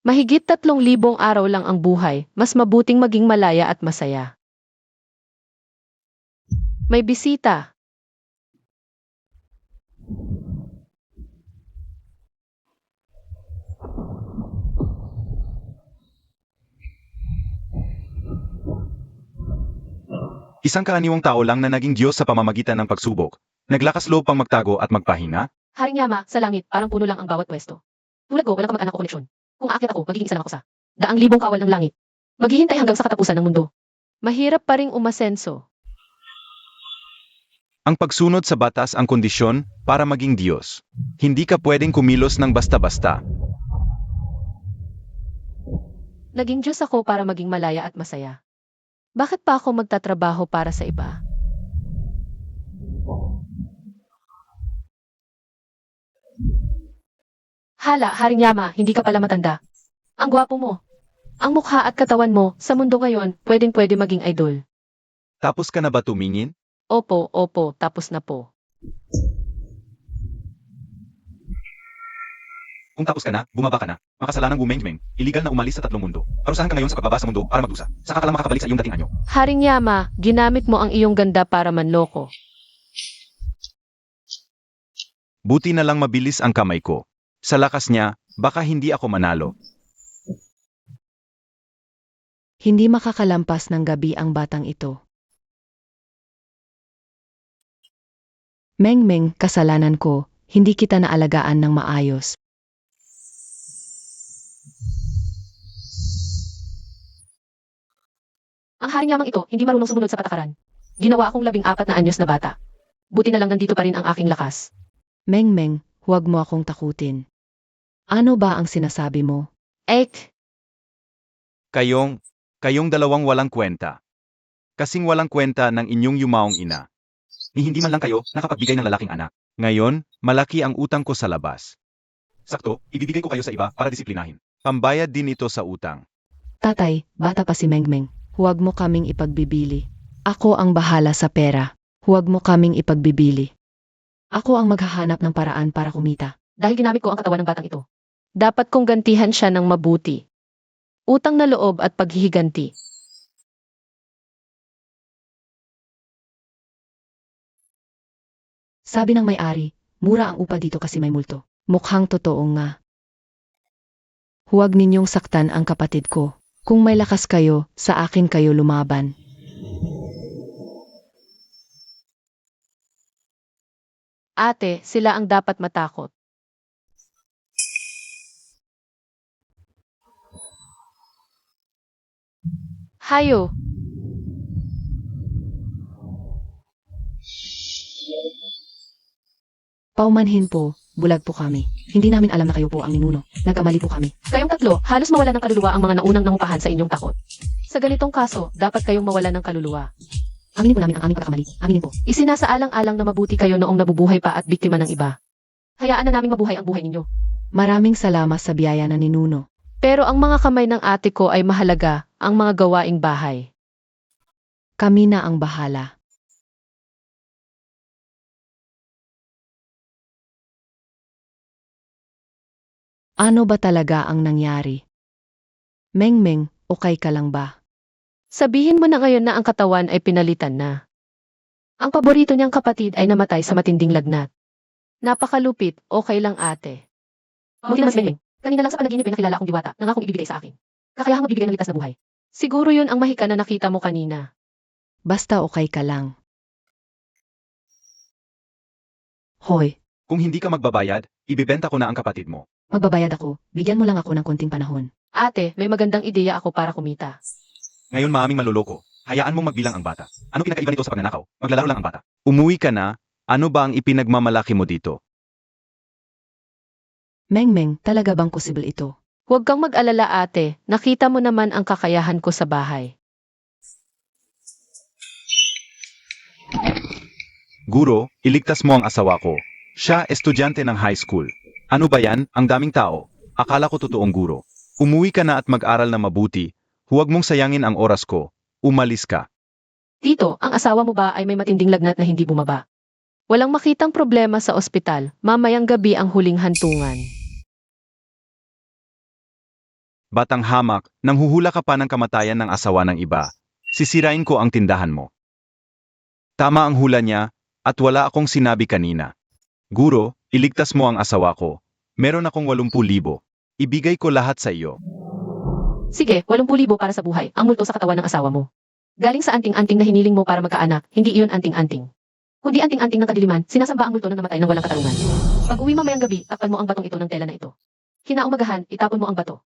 Mahigit 3,000 araw lang ang buhay, mas mabuting maging malaya at masaya. May bisita. Isang kaaniwang tao lang na naging Diyos sa pamamagitan ng pagsubok. Naglakas loob pang magtago at magpahinga. Haring Yama, sa langit, parang puno lang ang bawat pwesto. Tulad ko, walang kamag-anak o koneksyon. Kung aakyat ako, magiging isa lang ako sa 100,000 kawal ng langit. Maghihintay hanggang sa katapusan ng mundo. Mahirap pa ring umasenso. Ang pagsunod sa batas ang kondisyon para maging Diyos. Hindi ka pwedeng kumilos ng basta-basta. Naging Diyos ako para maging malaya at masaya. Bakit pa ako magtatrabaho para sa iba? Hala, Haring Yama, hindi ka pala matanda. Ang gwapo mo. Ang mukha at katawan mo, sa mundo ngayon, pwedeng-pwede maging idol. Tapos ka na ba tumingin? Opo, tapos na po. Kung tapos ka na, bumaba ka na. Makasalanang bumengmeng, iligal na umalis sa tatlong mundo. Parusahan ka ngayon sa pagbaba sa mundo para magdusa. Saka ka lang makakabalik sa iyong dating anyo. Haring Yama, ginamit mo ang iyong ganda para manloko. Buti na lang mabilis ang kamay ko. Sa lakas niya, baka hindi ako manalo. Hindi makakalampas ng gabi ang batang ito. Mengmeng, kasalanan ko, hindi kita naalagaan ng maayos. Ang Haring Yamang ito, hindi marunong sumunod sa patakaran. Ginawa akong 14 na anyos na bata. Buti na lang nandito pa rin ang aking lakas. Mengmeng, huwag mo akong takutin. Ano ba ang sinasabi mo? Ek! Kayong dalawang walang kwenta. Kasing walang kwenta ng inyong yumaong ina. Ni hindi man lang kayo nakapagbigay ng lalaking anak. Ngayon, malaki ang utang ko sa labas. Sakto, ibibigay ko kayo sa iba para disiplinahin. Pambayad din ito sa utang. Tatay, bata pa si Mengmeng. Huwag mo kaming ipagbibili. Ako ang bahala sa pera. Huwag mo kaming ipagbibili. Ako ang maghahanap ng paraan para kumita. Dahil ginamit ko ang katawan ng batang ito. Dapat kong gantihan siya ng mabuti. Utang na loob at paghihiganti. Sabi ng may-ari, mura ang upa dito kasi may multo. Mukhang totoo nga. Huwag ninyong saktan ang kapatid ko. Kung may lakas kayo, sa akin kayo lumaban. Ate, sila ang dapat matakot. Hayo! Paumanhin po, bulag po kami. Hindi namin alam na kayo po ang ninuno. Nagkamali po kami. Kayong tatlo, halos mawala ng kaluluwa ang mga naunang nangupahan sa inyong takot. Sa ganitong kaso, dapat kayong mawala ng kaluluwa. Aminin po namin ang aming pagkakamali. Aminin po. Isinasaalang-alang na mabuti kayo noong nabubuhay pa at biktima ng iba. Hayaan na naming mabuhay ang buhay ninyo. Maraming salamat sa biyaya na ninuno. Pero ang mga kamay ng ate ko ay mahalaga, ang mga gawaing bahay. Kami na ang bahala. Ano ba talaga ang nangyari? Mengmeng, okay ka lang ba? Sabihin mo na ngayon na ang katawan ay pinalitan na. Ang paborito niyang kapatid ay namatay sa matinding lagnat. Napakalupit, okay lang ate. Buti naman Mengmeng, kanina lang sa panaginip ay nakilala akong diwata, nangakong ibibigay sa akin. Kakayahang magbibigay ng ligtas na buhay. Siguro yun ang mahika na nakita mo kanina. Basta okay ka lang. Hoy, Kung hindi ka magbabayad, ibibenta ko na ang kapatid mo. magbabayad ako. Bigyan mo lang ako ng konting panahon. Ate, may magandang ideya ako para kumita. Ngayon maaming manluloko. Hayaan mong magbilang ang bata. Ano pinakaiba nito sa pagnanakaw? Maglalaro lang ang bata. Umuwi ka na. Ano ba ang ipinagmamalaki mo dito? Mengmeng, talaga bang posible ito? Huwag kang mag-alala ate, nakita mo naman ang kakayahan ko sa bahay. Guro, iligtas mo ang asawa ko. Siya, estudyante ng high school. Ano ba yan? Ang daming tao. Akala ko totoong guro. Umuwi ka na at mag-aral na mabuti. Huwag mong sayangin ang oras ko. Umalis ka. Tito, ang asawa mo ba ay may matinding lagnat na hindi bumaba? Walang makitang problema sa ospital, mamayang gabi ang huling hantungan. Batang hamak, nanghuhula ka pa ng kamatayan ng asawa ng iba. Sisirain ko ang tindahan mo. Tama ang hula niya, at wala akong sinabi kanina. Guro, iligtas mo ang asawa ko. Meron akong 80,000. Ibigay ko lahat sa iyo. Sige, 80,000 para sa buhay, ang multo sa katawan ng asawa mo. Galing sa anting-anting na hiniling mo para magkaanak, hindi iyon anting-anting. Kundi anting-anting ng kadiliman, sinasamba ang multo na namatay ng walang katarungan. Pag uwi mamayang gabi, takpan mo ang batong ito ng tela na ito. Kinaumagahan, itapon mo ang bato.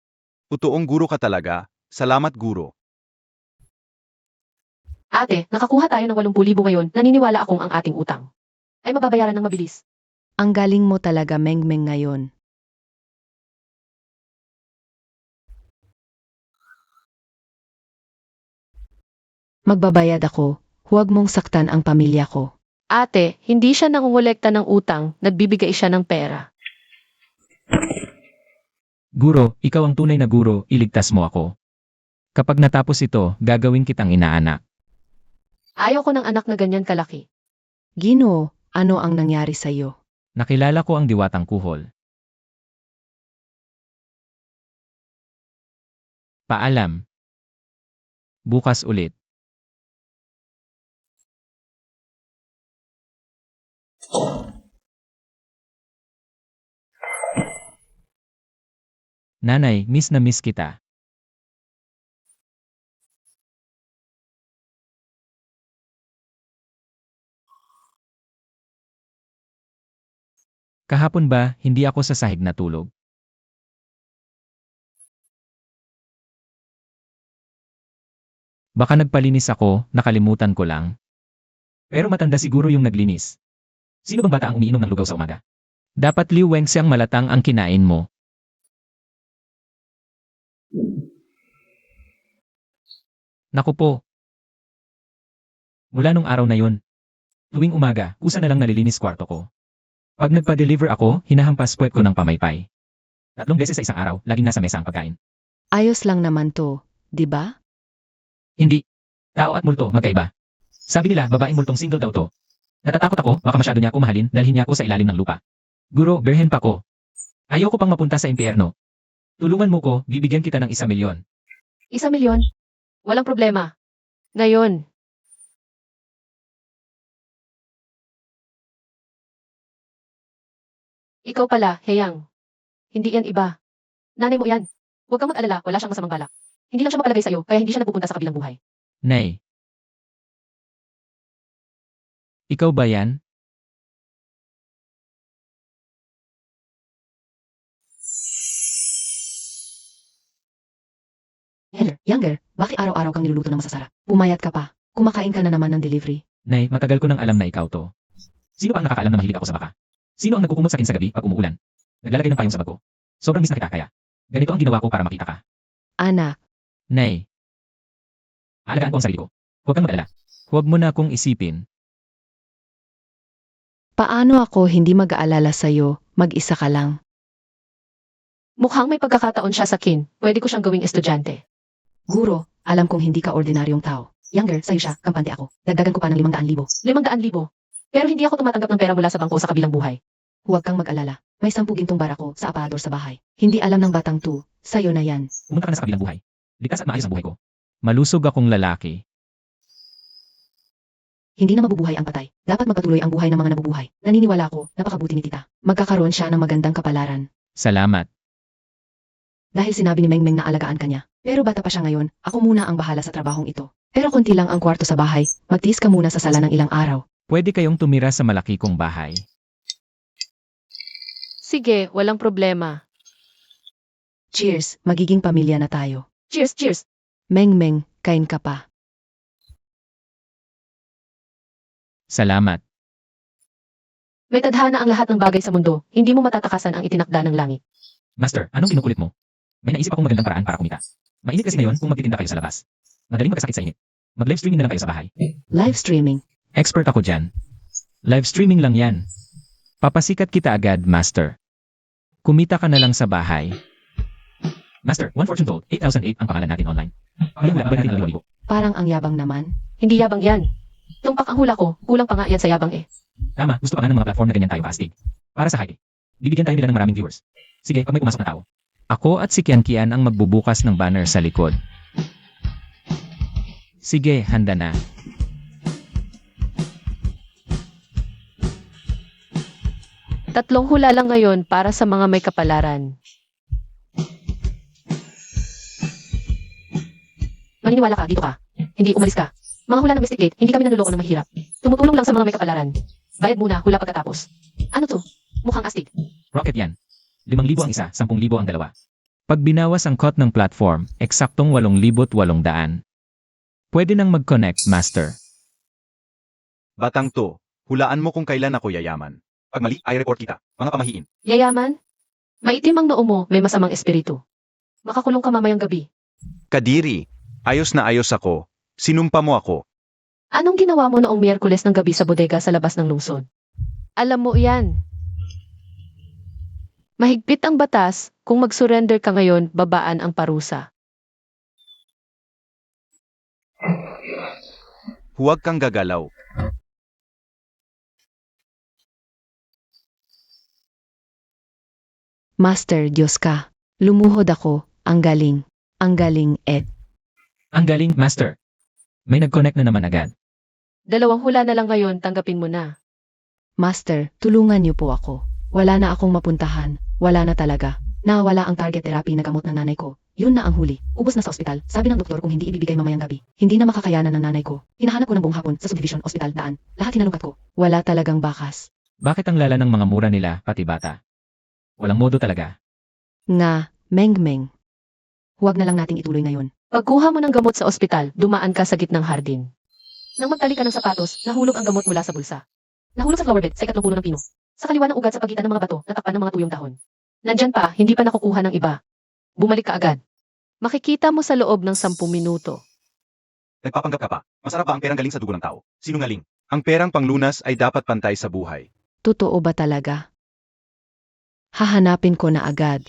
Utoong guro ka talaga. Salamat guro. Ate, nakakuha tayo ng 80,000 ngayon, naniniwala akong ang ating utang ay mababayaran ng mabilis. Ang galing mo talaga, Mengmeng ngayon. Magbabayad ako, huwag mong saktan ang pamilya ko. Ate, hindi siya nangungolekta ng utang, nagbibigay siya ng pera. Guro, ikaw ang tunay na guro, iligtas mo ako. Kapag natapos ito, gagawin kitang inaanak. Ayaw ko ng anak na ganyan kalaki. Ginoo, ano ang nangyari sa'yo? Nakilala ko ang diwatang kuhol. Paalam. Bukas ulit. Nanay, miss na miss kita. Kahapon ba, hindi ako sa sahig natulog? Baka nagpalinis ako, nakalimutan ko lang. Pero matanda siguro yung naglinis. Sino bang bata ang umiinom ng lugaw sa umaga? Dapat liweng siyang malatang ang kinain mo. Naku po. Mula nung araw na yun, tuwing umaga, kusa na lang nalilinis kwarto ko. Pag nagpa-deliver ako, hinahampas puwet ko ng pamaypay. 3 beses sa isang araw, laging nasa mesa ang pagkain. Ayos lang naman to, di ba? Hindi. Tao at multo, magkaiba. Sabi nila, babaeng multong single daw to. Natatakot ako, baka masyado niya ako mahalin, dalhin niya ako sa ilalim ng lupa. Guro, berhen pa ko. Ayoko pang mapunta sa impyerno. Tulungan mo ko, bibigyan kita ng 1,000,000. 1,000,000? Walang problema. Ngayon. Ikaw pala, Heyang. Hindi yan iba. Nanay mo yan. Huwag kang mag-alala, wala siyang masamang balak. Hindi lang siya mapalagay sa'yo, kaya hindi siya nagpupunta sa kabilang buhay. Nay. Ikaw ba yan? Younger, bakit araw-araw kang niluluto ng masasarap? Pumayat ka pa. Kumakain ka na naman ng delivery. Nay, matagal ko nang alam na ikaw to. Sino pa ang nakakaalam na mahilig ako sa baka? Sino ang nagkukumot sa akin sa gabi pag umuulan? Naglalagay ng payong sa bag ko. Sobrang miss na kita kaya. Ganito ang ginawa ko para makita ka. Anak, Nay. Alagaan ko ang sarili ko. Huwag kang mag-alala. Huwag mo na akong isipin. paano ako hindi mag-aalala sa'yo, mag-isa ka lang? Mukhang may pagkakataon siya sa kin. Pwede ko siyang gawing estudyante. Guro, alam kong hindi ka ordinaryong tao. Younger, sa'yo siya, kampante ako. Dagdagan ko pa ng 500,000. 500,000? Pero hindi ako tumatanggap ng pera mula sa bangko sa kabilang buhay. Huwag kang mag-alala. May 10 gintong bar ako sa aparador sa bahay. Hindi alam ng batang to. Sa'yo na yan. Pumunta ka na sa kabilang buhay. Ligtas at maayos ang buhay ko. Malusog akong lalaki. Hindi na mabubuhay ang patay. Dapat magpatuloy ang buhay ng mga nabubuhay. Naniniwala ako, napakabuti ni tita. Magkakaroon siya ng magandang kapalaran. Salamat. Dahil sinabi ni Mengmeng na alagaan ka niya. Pero bata pa siya ngayon, ako muna ang bahala sa trabahong ito. Pero konti lang ang kwarto sa bahay. Magtiis ka muna sa sala ng ilang araw. Pwede kayong tumira sa malaki kong bahay. Sige, walang problema. Cheers, magiging pamilya na tayo. Cheers, cheers! Mengmeng, kain ka pa. Salamat. May tadhana ang lahat ng bagay sa mundo. Hindi mo matatakasan ang itinakda ng langit. Master, anong kinukulit mo? May naisip akong magandang paraan para kumita. Mainit kasi ngayon kung magtitinda kayo sa labas. Madaling magkasakit sa init. Mag-live streaming na lang kayo sa bahay. Live streaming. Expert ako dyan. Live streaming lang yan. Papasikat kita agad, Master. Kumita ka na lang sa bahay. Master, one fortune told, 8,008 ang pangalan natin online. Ngayon wala ba natin ang 5,000? Parang ang yabang naman. Hindi yabang yan. Tumpak ang hula ko, kulang pa nga yan sa yabang eh. Tama, gusto pa nga ng mga platform na ganyan tayo kaastig. Para sa high. Bibigyan tayo nila ng maraming viewers. Sige, pag may pumasok na tao. Ako at si Kian ang magbubukas ng banner sa likod. Sige, handa na. Tatlong hula lang ngayon para sa mga may kapalaran. Maniniwala ka, dito ka. Hindi umalis ka. Mga hula ng Mystic Gate, hindi kami nanloloko ng mahirap. Tumutulong lang sa mga may kapalaran. Bayad muna, hula pagkatapos. Ano to? Mukhang astig. Rocket yan. 5,000 ang isa, 10,000 ang dalawa. Pag binawas ang cost ng platform, eksaktong 8,800. Pwede nang mag-connect, Master. Batang to, hulaan mo kung kailan ako yayaman. Pag mali, ay report kita. Mga pamahiin. Yayaman? Maitim ang noo mo, may masamang espiritu. Makakulong ka mamayang gabi. Kadiri, ayos na ayos ako. Sinumpa mo ako. Anong ginawa mo noong Miyerkules ng gabi sa bodega sa labas ng lungsod? Alam mo yan. Mahigpit ang batas, kung mag-surrender ka ngayon, babaan ang parusa. Huwag kang gagalaw. Master, Diyos ka. Lumuhod ako. Ang galing. Ang galing, Ed. Ang galing, Master. May nag-connect na naman agad. 2 hula na lang ngayon, tanggapin mo na. Master, tulungan niyo po ako. Wala na akong mapuntahan. Wala na talaga. Nawala ang target therapy na gamot ng nanay ko. Yun na ang huli. Ubos na sa ospital. Sabi ng doktor kung hindi ibibigay mamayang gabi. Hindi na makakayanan ng nanay ko. Hinahanap ko ng buong hapon sa subdivision ospital daan. Lahat hinalungkat ko. Wala talagang bakas. Bakit ang lala ng mga mura nila, pati bata? Walang modo talaga. Nga, Meng-Meng. Huwag na lang nating ituloy ngayon. Pagkuha mo ng gamot sa ospital, dumaan ka sa gitnang hardin. Nang magtali ka ng sapatos, nahulog ang gamot mula sa bulsa. Nahulog sa flower bed sa ikatlong puno ng pino. Sa kaliwa ng ugat sa pagitan ng mga bato, natakpan ng mga tuyong dahon. Nandyan pa, hindi pa nakukuha ng iba. Bumalik ka agad. Makikita mo sa loob ng 10 minuto. Nagpapanggap ka pa. Masarap ba ang perang galing sa dugo ng tao? Sinungaling. Ang perang panglunas ay dapat pantay sa buhay. Totoo ba talaga? Hahanapin ko na agad.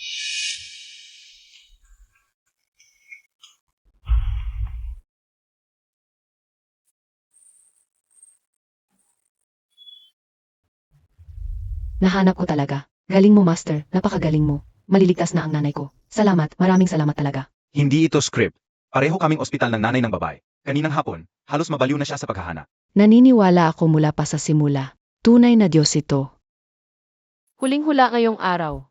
Nahanap ko talaga. Galing mo, Master. Napakagaling mo. Maliligtas na ang nanay ko. Salamat, maraming salamat talaga. Hindi ito script. Pareho kaming ospital ng nanay ng babae. Kaninang hapon, halos mabaliw na siya sa paghahanap. Naniniwala ako mula pa sa simula. Tunay na Diyos ito. Huling hula ngayong araw.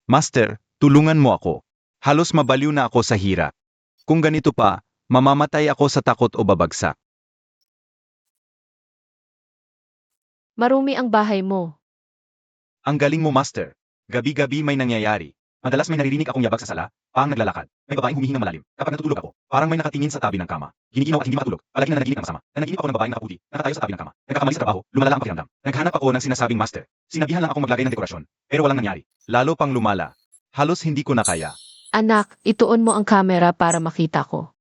Master, tulungan mo ako. Halos mabaliw na ako sa hira. Kung ganito pa, mamamatay ako sa takot o babagsak. Marumi ang bahay mo. Ang galing mo, Master. Gabi-gabi may nangyayari. Madalas may naririnig akong yabag sa sala, paang naglalakad. May babaeng humihinga malalim. Kapag natutulog ako, parang may nakatingin sa tabi ng kama. Ginikinaw at hindi makatulog. Palagi na nanaginip ang masama. Nanaginip ako ng babaeng nakaputi, nakatayo sa tabi ng kama. Nagkakamali sa trabaho, lumala ang pakiramdam. Naghanap ako ng sinasabing master. Sinabihan lang akong maglagay ng dekorasyon, pero walang nangyari. Lalo pang lumala. Halos hindi ko na kaya. Anak, ituon mo ang kamera para makita ko.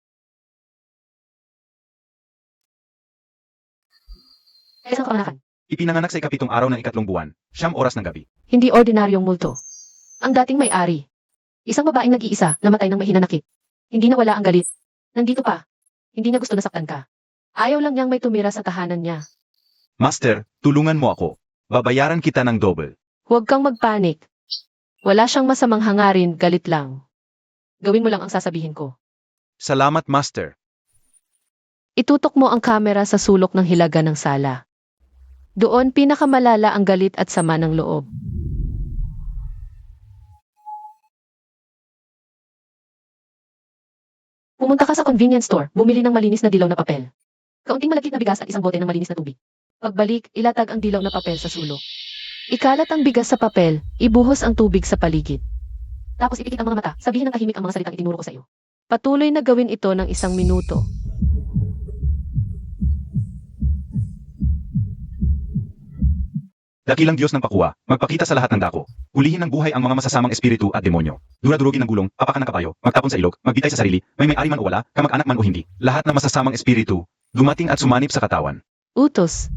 Isang kamanakan. Ipinanganak sa 7 araw ng 3 buwan, 9 oras ng gabi. Hindi ordinaryong multo. Ang dating may-ari. Isang babaeng nag-iisa, namatay ng mahinanakit. Hindi nawala ang galit. Nandito pa. Hindi niya gusto nasaktan ka. Ayaw lang niyang may tumira sa tahanan niya. Master, tulungan mo ako. Babayaran kita ng double. Huwag kang magpanik. Wala siyang masamang hangarin, galit lang. Gawin mo lang ang sasabihin ko. Salamat, Master. Itutok mo ang kamera sa sulok ng hilaga ng sala. Doon pinakamalala ang galit at sama ng loob. Pumunta ka sa convenience store, bumili ng malinis na dilaw na papel. Kaunting malagkit na bigas at isang bote ng malinis na tubig. Pagbalik, ilatag ang dilaw na papel sa sulok. Ikalat ang bigas sa papel, ibuhos ang tubig sa paligid. Tapos ipikit ang mga mata, sabihin ng tahimik ang mga salitang itinuro ko sa iyo. Patuloy na gawin ito ng 1 minuto. Dakilang Diyos ng pakuwa, magpakita sa lahat ng dako. Hulihin ng buhay ang mga masasamang espiritu at demonyo. Duradurugin ng gulong, papakan ng kabayo, magtapon sa ilog, magbitay sa sarili, may-ari man o wala, kamag-anak man o hindi. Lahat ng masasamang espiritu, dumating at sumanib sa katawan. Utos.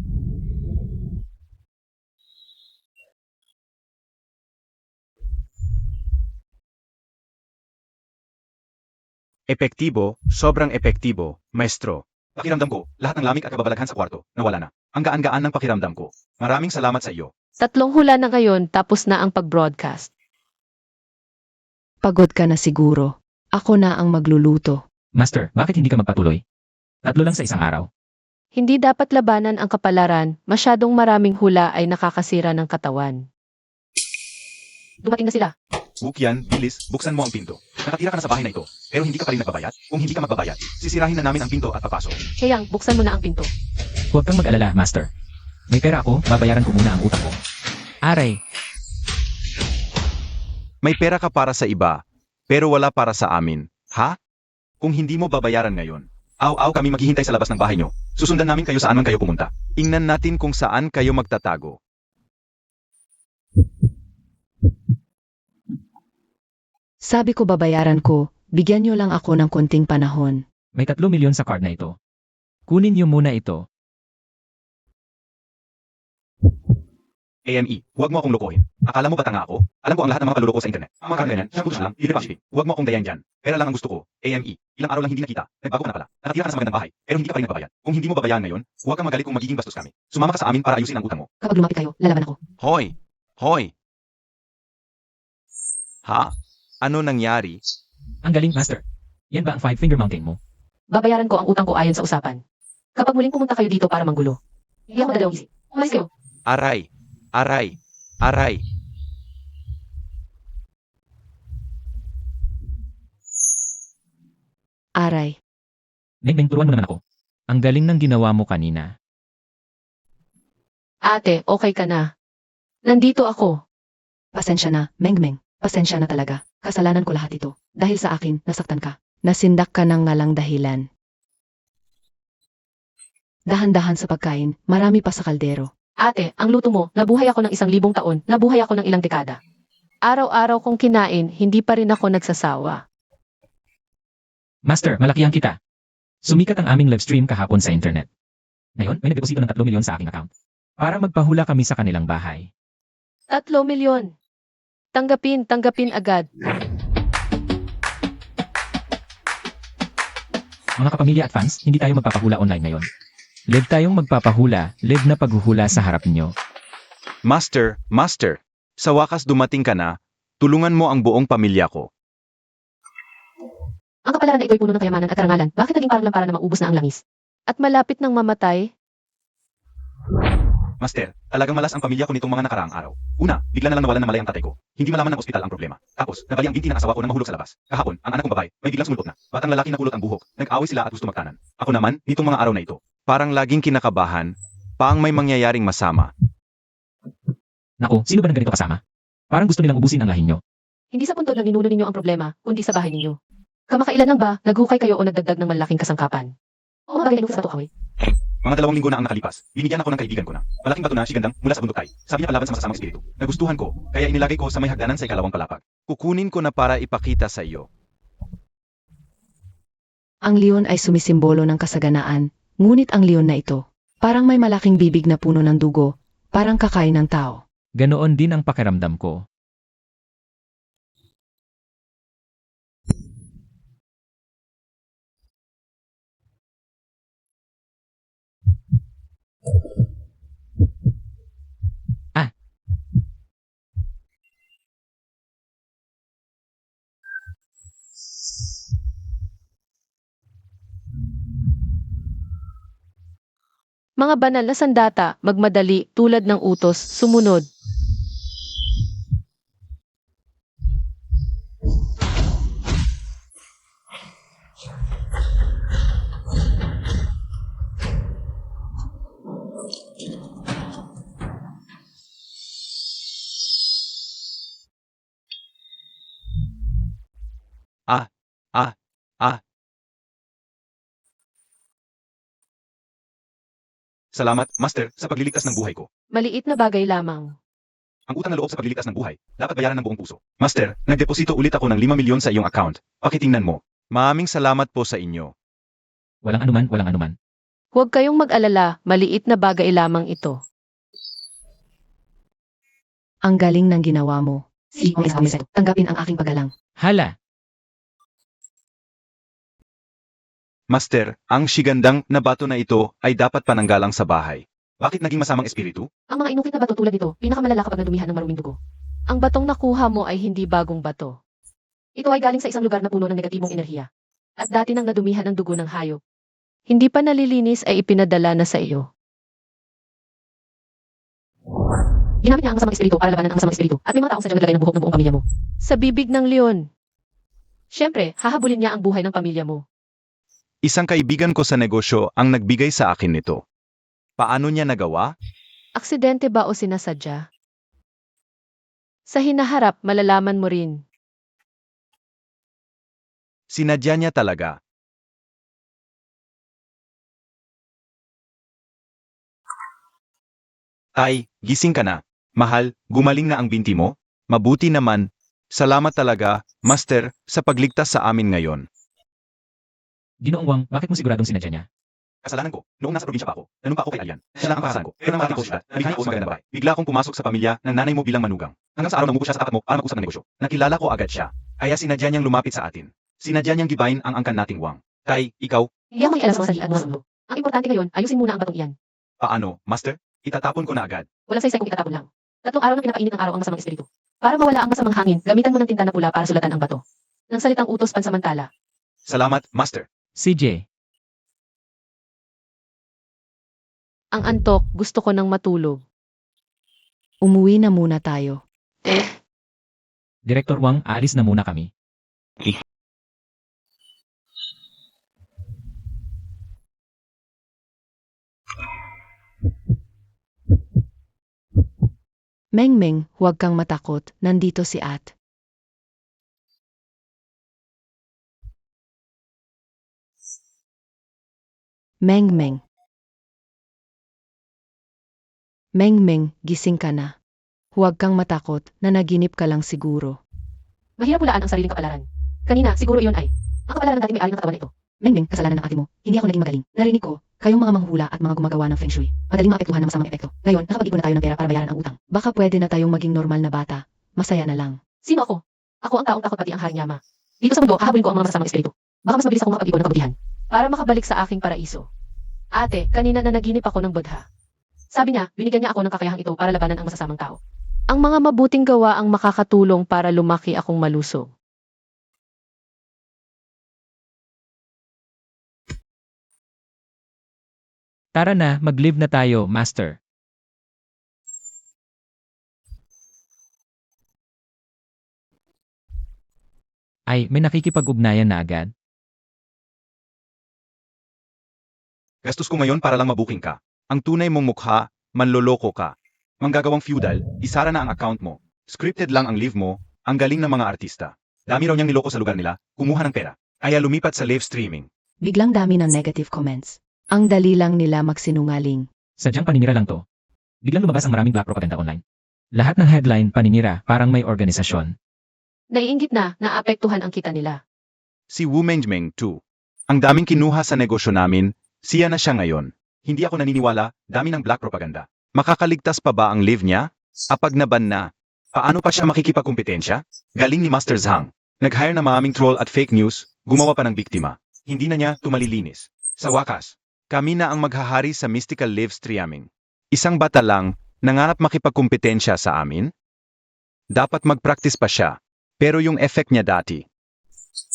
Epektibo, sobrang epektibo, maestro. Pakiramdam ko, lahat ng lamig at kababalaghan sa kwarto, nawala na. Ang gaan-gaan ng pakiramdam ko. Maraming salamat sa iyo. 3 hula na ngayon tapos na ang pag-broadcast. Pagod ka na siguro. Ako na ang magluluto. Master, bakit hindi ka magpatuloy? 3 lang sa isang araw. Hindi dapat labanan ang kapalaran, masyadong maraming hula ay nakakasira ng katawan. Dumating na sila. Bukyan, bilis, buksan mo ang pinto. Nakatira ka na sa bahay na ito, pero hindi ka pa rin nagbabayad. Kung hindi ka magbabayad, sisirahin na namin ang pinto at papasok. Heyang, buksan mo na ang pinto. Huwag kang mag-alala, Master. May pera ako, babayaran ko muna ang utang ko. Aray, May pera ka para sa iba, pero wala para sa amin. Ha? Kung hindi mo babayaran ngayon, aw kami maghihintay sa labas ng bahay nyo. Susundan namin kayo saan man kayo pumunta. Ingnan natin kung saan kayo magtatago. Sabi ko babayaran ko, bigyan niyo lang ako ng konting panahon. may 3 milyon sa card na ito. Kunin niyo muna ito. AME, huwag mo akong lokohin. Akala mo ba tanga ako? Alam ko ang lahat ng mga paluloko sa internet. Ang mga ganyan, siyang gusto lang, i-repassivate. Huwag mo akong dayan dyan. Pera lang ang gusto ko. AME, ilang araw lang hindi nakita. Nagbago ka na pala. Nakatira ka na sa magandang bahay, pero hindi ka pa rin nagbabayad. Kung hindi mo babayaran ngayon, huwag kang magalit kung magiging bastos kami. Sumama ka sa amin para ayusin ang utang mo. Kapag lumapit kayo, lalaban ako. Hoy! Hoy! Ha? Ano nangyari? Ang galing, Master. Yan ba ang 5-finger mountain mo? Babayaran ko ang utang ko ayon sa usapan. Kapag muling pumunta kayo dito para manggulo, hindi ako dalawang isip. Umalis kayo. Aray! Aray! Aray! Aray. Mengbeng, turuan mo naman ako. Ang galing ng ginawa mo kanina. Ate, okay ka na. Nandito ako. Pasensya na, Mengmeng. Pasensya na talaga. Kasalanan ko lahat ito. Dahil sa akin, nasaktan ka. Nasindak ka ng ngalang dahilan. Dahan-dahan sa pagkain, marami pa sa kaldero. Ate, ang luto mo, nabuhay ako ng 1,000 taon, nabuhay ako ng ilang dekada. Araw-araw kong kinain, hindi pa rin ako nagsasawa. Master, malaki ang kita. Sumikat ang aming live stream kahapon sa internet. Ngayon, may nagdeposito ng 3 milyon sa aking account. Para magpahula kami sa kanilang bahay. 3 milyon. Tanggapin agad. Mga kapamilya at fans, hindi tayo magpapahula online ngayon. Live tayong magpapahula, live na paghuhula sa harap nyo. Master! Master! Sa wakas dumating ka na, tulungan mo ang buong pamilya ko. Ang kapalaran na ito'y puno ng kayamanan at karangalan. Bakit naging parang lamparan na maubos na ang langis? At malapit nang mamatay? Master, talagang malas ang pamilya ko nitong mga nakaraang araw. Una, bigla na lang nawalan ng malay ang tatay ko. Hindi malaman ng ospital ang problema. Tapos, nabali ang binti ng asawa ko nang mahulog sa labas. Kahapon, ang anak kong babae, may biglang sumulpot na. Batang lalaki na kulot ang buhok. Nag-away sila at gusto magtanan. Ako naman, nitong mga araw na ito, parang laging kinakabahan, paang may mangyayaring masama. Naku, sino ba ng ganito kasama? Parang gusto nilang ubusin ang lahi nyo. Hindi sa puntod lang ninuno ninyo ang problema, kundi sa bahay ninyo. Kamakailan lang ba, naghukay kayo o nagdagdag ng malaking kasangkapan? O mga bagay na sa bato kaway? Mga 2 linggo na ang nakalipas, binigyan ako ng kaibigan ko na. Malaking bato na si Gandang mula sa bundok. Sabi niya palaban sa masasamang espiritu. Nagustuhan ko, kaya inilagay ko sa may hagdanan sa ikalawang palapag. Kukunin ko na para ipakita sa iyo. Ang leon ay sumisimbolo ng kasaganaan, ngunit ang leon na ito, parang may malaking bibig na puno ng dugo, parang kakain ng tao. Ganoon din ang pakiramdam ko. Mga banal na sandata, magmadali, tulad ng utos, sumunod. Salamat, Master, sa pagliligtas ng buhay ko. Maliit na bagay lamang. Ang utang na loob sa pagliligtas ng buhay, dapat bayaran ng buong puso. Master, nagdeposito ulit ako ng 5 milyon sa iyong account. Pakitingnan mo. Maraming salamat po sa inyo. Walang anuman, walang anuman. Huwag kayong mag-alala, maliit na bagay lamang ito. Ang galing ng ginawa mo. Si Omesameset, tanggapin ang aking paggalang. Hala, Master, ang sigandang na bato na ito ay dapat pananggalang sa bahay. Bakit naging masamang espiritu? Ang mga inukit na bato tulad nito, pinakamalala kapag nadumihan ng maruming dugo. Ang batong nakuha mo ay hindi bagong bato. Ito ay galing sa isang lugar na puno ng negatibong enerhiya. At dati nang nadumihan ng dugo ng hayop. Hindi pa nalilinis ay ipinadala na sa iyo. Ginamit niya ang masamang espiritu para labanan ang masamang espiritu at may mga taong sadyang naglagay ng buhok ng buong pamilya mo. Sa bibig ng leon. Siyempre, hahabulin niya ang buhay ng pamilya mo. Isang kaibigan ko sa negosyo ang nagbigay sa akin nito. Paano niya nagawa? Aksidente ba o sinasadya? Sa hinaharap, malalaman mo rin. Sinadya niya talaga. Ay, gising ka na. Mahal, gumaling na ang binti mo? Mabuti naman. Salamat talaga, Master, sa pagligtas sa amin ngayon. Ginoong Wang, bakit mo siguradong sinadya niya? Kasalanan ko, noong nasa probinsya pa ako, nanumpa ako kay Alian. Siya lang ang pahasan ko. Pero nang malaking posibilidad, nabigyan ako sa magandang bahay. Bigla akong pumasok sa pamilya ng nanay mo bilang manugang. Hanggang sa araw na umupo siya sa tapat mo para mag-usap ng negosyo. Nakilala ko agad siya. Kaya sinadya niyang lumapit sa atin. Sinadya niyang gibayin ang angkan nating Wang. Tay, ikaw, Hindi ako makialam sa salian mo sa mundo. Ang importante ngayon, ayusin muna ang batong iyan. paano, Master? Itatapon ko na agad. Walang saysay kung itatapon lang. 3 araw na pinapainit ng araw ang masamang espiritu. Para mawala ang masamang hangin, gamitan mo ng tinta na pula para sulatan ang bato. Ng salitang utos pansamantala. Salamat, Master. CJ, Ang antok, gusto ko nang matulog. Umuwi na muna tayo. Director Wang, aalis na muna kami. Mengmeng, huwag kang matakot, nandito si At. Mengmeng. Mengmeng, gising ka na. Huwag kang matakot, nanaginip ka lang siguro. Mahirap hulaan ang sariling kapalaran. Kanina, siguro iyon ay, ang kapalaran ng dating may-ari ng katawan nito. Mengmeng, kasalanan ng ate mo. Hindi ako naging magaling. Narinig ko, kayong mga manghuhula at mga gumagawa ng feng shui. Madaling maapektuhan ng masamang epekto. Ngayon, nakapag-ipon na tayo ng pera para bayaran ang utang. Baka pwede na tayong maging normal na bata. Masaya na lang. Sino ako? Ako ang taong takot pati ang hari Yama. Dito sa mundo, hahabulin ko ang mga masamang espiritu. Baka mas mabilis akong makapag-ipon ng kabutihan. Para makabalik sa aking paraiso. Ate, kanina nanaginip ako ng budha. Sabi niya, binigyan niya ako ng kakayahang ito para labanan ang masasamang tao. Ang mga mabuting gawa ang makakatulong para lumaki akong malusog. Tara na, mag-live na tayo, Master. Ay, may nakikipag-ugnayan na agad. Gastos ko ngayon para lang mabuking ka. Ang tunay mong mukha, manloloko ka. Manggagawang feudal, isara na ang account mo. Scripted lang ang live mo, ang galing ng mga artista. Dami raw niyang niloko sa lugar nila, kumuha ng pera. Kaya lumipat sa live streaming. Biglang dami ng negative comments. Ang dali lang nila magsinungaling. Sadyang paninira lang to. Biglang lumabas ang maraming black propaganda online. Lahat ng headline paninira, parang may organisasyon. Naiinggit na, naapektuhan ang kita nila. Si Wu Mengmeng too. Ang daming kinuha sa negosyo namin, siya na siya ngayon. Hindi ako naniniwala, dami ng black propaganda. Makakaligtas pa ba ang live niya? Apag naban na. Paano pa siya makikipagkumpetensya? Galing ni Master Zhang. Nag-hire na maraming troll at fake news, gumawa pa ng biktima. Hindi na niya tumalilinis. Sa wakas, kami na ang maghahari sa mystical live streaming. Isang bata lang, nangarap makipagkumpetensya sa amin? Dapat mag-practice pa siya. Pero yung effect niya dati.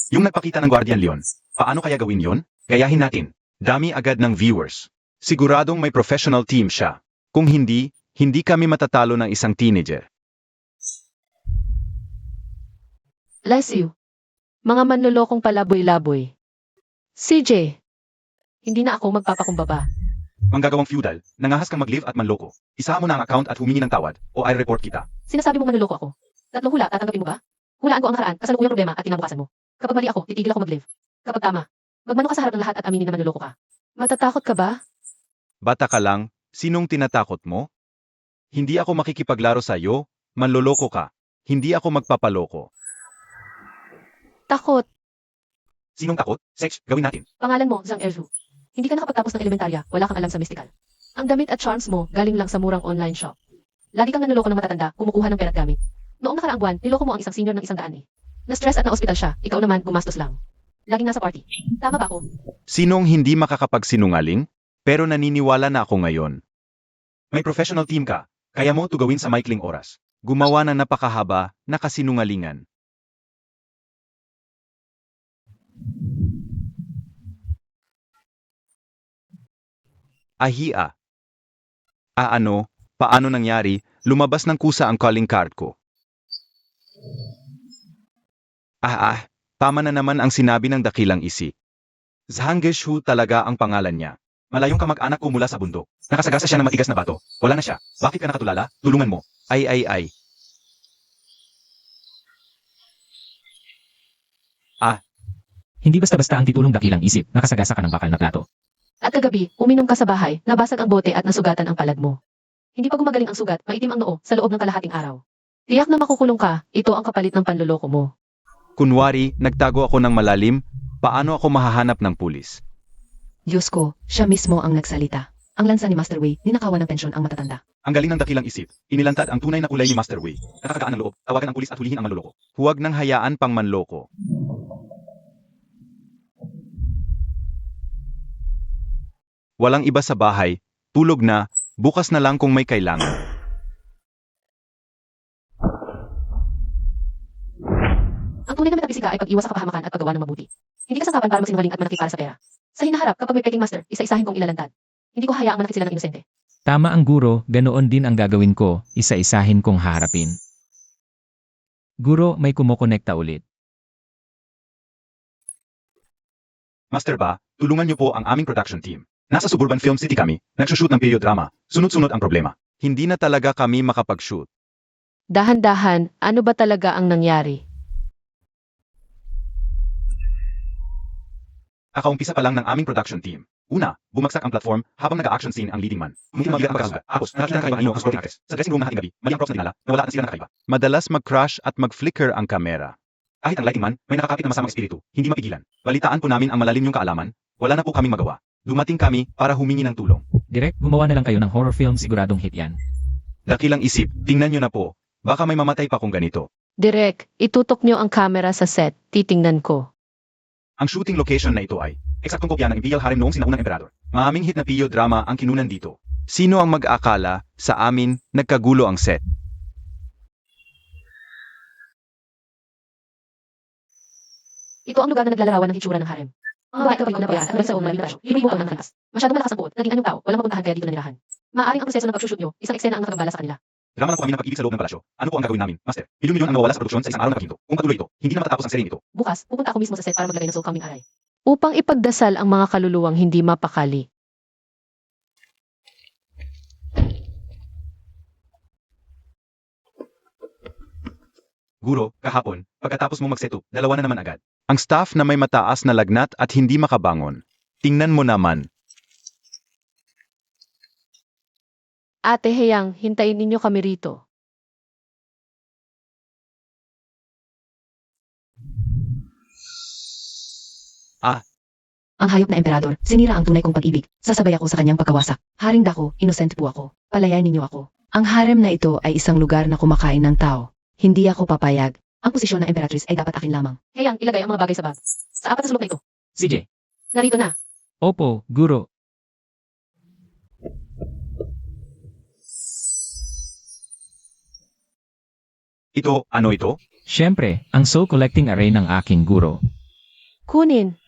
Yung nagpakita ng Guardian Leon, paano kaya gawin yon? Gayahin natin. Dami agad ng viewers. Siguradong may professional team siya. Kung hindi, hindi kami matatalo ng isang teenager. Bless you. Mga manlolokong palaboy-laboy. CJ. Hindi na ako magpapakumbaba. Manggagawang feudal, nangahas kang mag-live at manloko. Isaha mo na ang account at humingi ng tawad, o I'll report kita. Sinasabi mo manloloko ako. 3 hula, tatanggapin mo ba? Hulaan ko ang nakaraan, kasalukuyang problema at kinabukasan mo. Kapag mali ako, titigil ako mag-live. Kapag tama, magmano ka sa harap ng lahat at aminin na manloloko ka. Matatakot ka ba? Bata ka lang, sinong tinatakot mo? Hindi ako makikipaglaro sa iyo, manloloko ka. Hindi ako magpapaloko. Takot. Sinong takot? Sex, gawin natin. Pangalan mo, Zhang Erzu. Hindi ka nakapagtapos ng elementarya, wala kang alam sa mystical. Ang damit at charms mo, galing lang sa murang online shop. Lagi kang nanloloko ng matatanda, kumukuha ng pera at gamit. Noong nakaraang buwan, niloko mo ang isang senior ng 100 eh. Na-stress at na-hospital siya, ikaw naman gumastos lang. Laging nasa party. Tama ba ako? Sinong hindi makakapagsinungaling? Pero naniniwala na ako ngayon. May professional team ka, kaya mo ito gawin sa maikling oras. Gumawa ng napakahaba na kasinungalingan. Ahia. Ano, paano nangyari, lumabas ng kusa ang calling card ko. Tama na naman ang sinabi ng dakilang isi. Zhangeshu talaga ang pangalan niya. Malayong kamag-anak ko mula sa bundok. Nakasagasa siya ng matigas na bato. Wala na siya. Bakit ka nakatulala? Tulungan mo. Ay. Hindi basta-basta ang titulong dakilang isip, nakasagasa ka ng bakal na plato. At kagabi, uminom ka sa bahay, nabasag ang bote at nasugatan ang palad mo. Hindi pa gumagaling ang sugat, maitim ang noo sa loob ng kalahating araw. Tiyak na makukulong ka, ito ang kapalit ng panloloko mo. Kunwari, nagtago ako ng malalim, paano ako mahahanap ng pulis? Diyos ko, siya mismo ang nagsalita. Ang lansa ni Master Wei, ninakawan ng pensyon ang matatanda. Ang galing ng dakilang isip. Inilantad ang tunay na kulay ni Master Wei. Nakakagaan ng loob, tawagan ang pulis at hulihin ang manloloko. Huwag nang hayaan pang manloko. Walang iba sa bahay, tulog na, bukas na lang kung may kailangan. Ang tunay na metapisika ay pag-iwas sa kapahamakan at paggawa ng mabuti. Hindi ka sangkapan para magsinungaling at manakit para sa pera. Sa hinaharap, kapag may peking master, isa-isahin kong ilalantad. Hindi ko hayaang manakit sila ng inosente. Tama ang guro, ganoon din ang gagawin ko, isa-isahin kong haharapin. Guro, may kumokonekta ulit. Master Ba, tulungan niyo po ang aming production team. Nasa Suburban Film City kami, nagsushoot ng period drama. Sunod-sunod ang problema. Hindi na talaga kami makapag-shoot. Dahan-dahan, ano ba talaga ang nangyari? Kakaumpisa pa lang ng aming production team. Una, bumagsak ang platform habang nag-action scene ang leading man. Hindi mabigat ang pagkasugat. Tapos, nakakita ng kakaiba ninyo ang supporting actress. Sa dressing room na hating gabi, mali ang props na dinala, nawala at nasira ng kakaiba. Madalas mag-crash at mag-flicker ang kamera. Kahit ang lighting man, may nakakapit na masamang espiritu, hindi mapigilan. Balitaan po namin ang malalim yung kaalaman, wala na po kaming magawa. Dumating kami para humingi ng tulong. Direk, gumawa na lang kayo ng horror film, siguradong hit yan. Dakilang isip, tingnan nyo na po. Baka may mamatay pa kung ganito. Direk, itutok niyo ang camera sa set, titingnan ko. Ang shooting location na ito ay eksaktong kopya ng Imperial Harem noong sinaunang emperador. Maaming hit na period drama ang kinunan dito. Sino ang mag-akala sa amin nagkagulo ang set? Ito ang lugar na naglalarawan ng hitsura ng harem. Mga babae kapag nabayaan at sa ng limitasyon, hinihiwa ang nakalas. Masyadong malakas ang puot, naging anyong tao, walang mapuntahan kaya dito nanirahan. Maaaring ang proseso ng pag-shoot nyo, isang eksena ang nakagambala sa kanila. Drama lang po kami ng pag-ibig sa loob ng palasyo. Ano po ang gagawin namin, Master? Milyon-milyon ang nawawala sa produksyon sa isang araw na paghinto. Kung patuloy ito, hindi na matatapos ang seryeng ito. Bukas, pupunta ako mismo sa set para maglagay ng so kaming aray. Upang ipagdasal ang mga kaluluwang hindi mapakali. Guro, kahapon, pagkatapos mo mag-setup, dalawa na naman agad. Ang staff na may mataas na lagnat at hindi makabangon. Tingnan mo naman. Ate Heyang, hintayin ninyo kami rito. Ang hayop na emperador, sinira ang tunay kong pag-ibig. Sasabay ako sa kanyang pagkawasak. Haring dako, innocent po ako. Palayain ninyo ako. Ang harem na ito ay isang lugar na kumakain ng tao. Hindi ako papayag. Ang posisyon ng emperatrice ay dapat akin lamang. Heyang, ilagay ang mga bagay sa bag. Sa apat na sulok na ito. CJ. Narito na. Opo, guro. Ito, ano ito? Siyempre, ang soul collecting array ng aking guro. Kunin.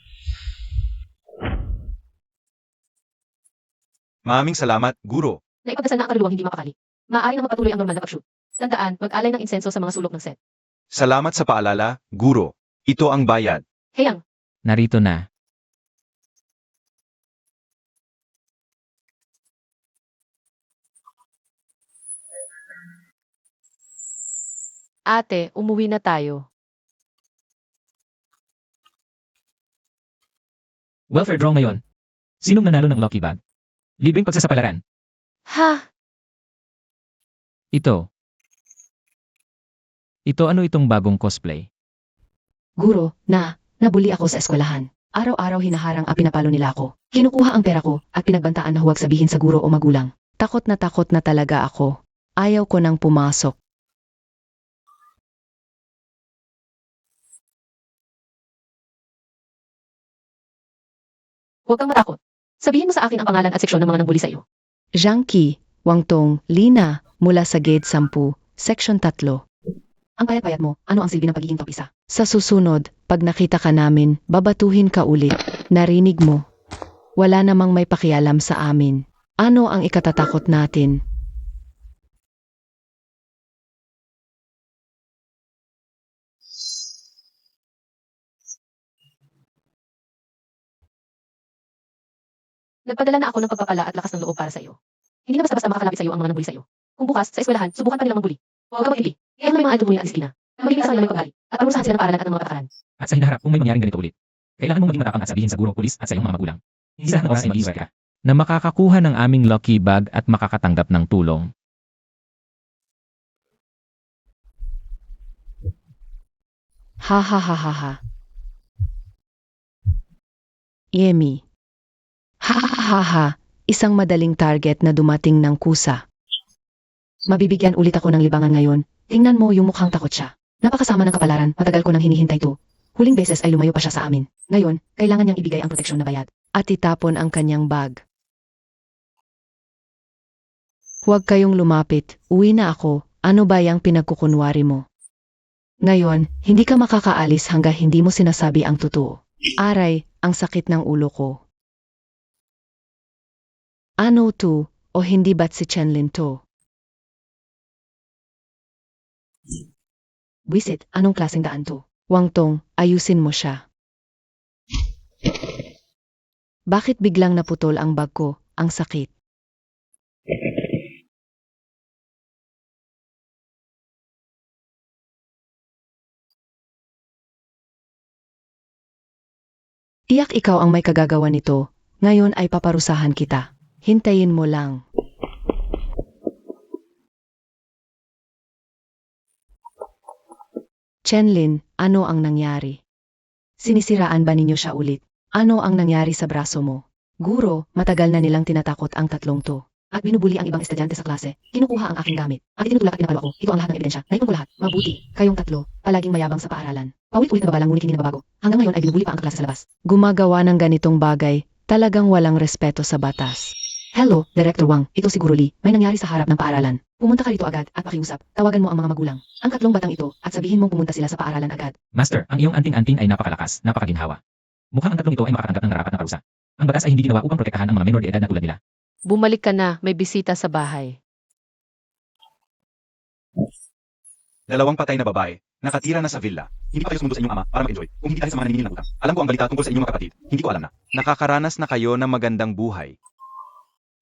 Maraming salamat, Guro. Naipagdasal na ang kaluluwang hindi mapakali. Maaari na magpatuloy ang normal na pag-shoot. Tandaan, mag-alay ng insenso sa mga sulok ng set. Salamat sa paalala, Guro. Ito ang bayad. Heyang, Narito na. ate, umuwi na tayo. Welfare draw ngayon. Sinong nanalo ng lucky bag? Libreng pagsasapalaran. Ha? Ito. Ito ano itong bagong cosplay? Guro, nabuli ako sa eskwelahan. Araw-araw hinaharang ang pinapalo nila ako. Kinukuha ang pera ko at pinagbantaan na huwag sabihin sa guro o magulang. Takot na talaga ako. Ayaw ko nang pumasok. Huwag kang matakot. Sabihin mo sa akin ang pangalan at seksyon ng mga nangbuli sa iyo. Zhang Qi, Wangtong, Lina, mula sa Grade 10, Section 3. Ang payat-payat mo, ano ang silbi ng pagiging top isa? Sa susunod, pag nakita ka namin, babatuhin ka ulit. Narinig mo. Wala namang may pakialam sa amin. Ano ang ikatatakot natin? Nagpadala na ako ng pagpapala at lakas ng loob para sa iyo. Hindi na basta-basta makakalapit sa iyo ang mga nangbuli sa iyo. Kung bukas, sa eskwelahan, subukan pa nilang mangbuli. Huwag kang mag-ibig. Kaya may mga idol mo yung disiplina. Magiging sa kanila may paggali. At parusahan sila ng paaralan at ng mga patakaran. At sa hinaharap kung may mangyaring ganito ulit, kailangan mong maging matapang at sabihin sa guro, pulis at sa iyong mga magulang. Hindi sa lahat ng oras ay maging swerte ka. Na makakakuha ng aming lucky bag at makakatanggap ng tulong. Ha ha ha ha ha. Yemi. Ha ha ha ha. Isang madaling target na dumating ng kusa. Mabibigyan ulit ako ng libangan ngayon. Tingnan mo yung mukhang takot siya. Napakasama ng kapalaran, matagal ko nang hinihintay to. Huling beses ay lumayo pa siya sa amin. Ngayon, kailangan niyang ibigay ang proteksyon na bayad. At itapon ang kanyang bag. Huwag kayong lumapit. Uwi na ako. Ano ba yung pinagkukunwari mo? Ngayon, hindi ka makakaalis hanggang hindi mo sinasabi ang totoo. Aray, ang sakit ng ulo ko. Ano to? O hindi ba't si Chenlin to? Wisit, anong klaseng daan to? Wangtong, ayusin mo siya. Bakit biglang naputol ang bag ko? Ang sakit. Tiyak ikaw ang may kagagawa nito. Ngayon ay paparusahan kita. Hintayin mo lang. Chenlin, ano ang nangyari? Sinisiraan ba ninyo siya ulit? Ano ang nangyari sa braso mo? Guro, matagal na nilang tinatakot ang tatlong to. At binubuli ang ibang estudyante sa klase. Kinukuha ang aking gamit. At itinutulak at pinapalo ako. Ito ang lahat ng ebidensya. Ngayon ko lahat. Mabuti. Kayong tatlo, palaging mayabang sa paaralan. Paulit-ulit na babalang ngunit hindi nababago. Hanggang ngayon ay binubuli pa ang kaklase sa labas. Gumagawa ng ganitong bagay, talagang walang respeto sa batas. Hello, Director Wang. Ito si Guro Lee. May nangyari sa harap ng paaralan. Pumunta ka rito agad at pakiusap. Tawagan mo ang mga magulang. Ang tatlong batang ito at sabihin mong pumunta sila sa paaralan agad. Master, ang iyong anting-anting ay napakalakas, napakaginhawa. Mukhang ang tatlong ito ay makakatanggap ng narapat na parusa. Ang batas ay hindi ginawa upang protektahan ang mga menor de edad na tulad nila. Bumalik ka na. May bisita sa bahay. Dalawang patay na babae, nakatira na sa villa. Hindi pa kayo sumundo sa inyong ama para mag-enjoy. Kung hindi dahil sa mga naniningil ng utang. Alam ko ang balita tungkol sa inyong mga kapatid. Hindi ko alam na. Nakakaranas na kayo ng magandang buhay.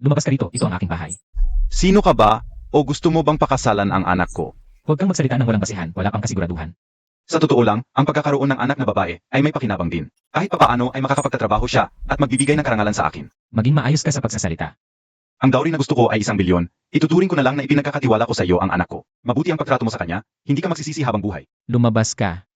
Lumabas ka rito, ito ang aking bahay. Sino ka ba? O gusto mo bang pakasalan ang anak ko? Huwag kang magsalita ng walang basihan, wala pang kasiguraduhan. Sa totoo lang, ang pagkakaroon ng anak na babae ay may pakinabang din. Kahit papaano ay makakapagtatrabaho siya at magbibigay ng karangalan sa akin. Maging maayos ka sa pagsasalita. Ang dowry na gusto ko ay 1 bilyon. Ituturing ko na lang na ipinagkakatiwala ko sa iyo ang anak ko. Mabuti ang pagtrato mo sa kanya, hindi ka magsisisi habang buhay. Lumabas ka.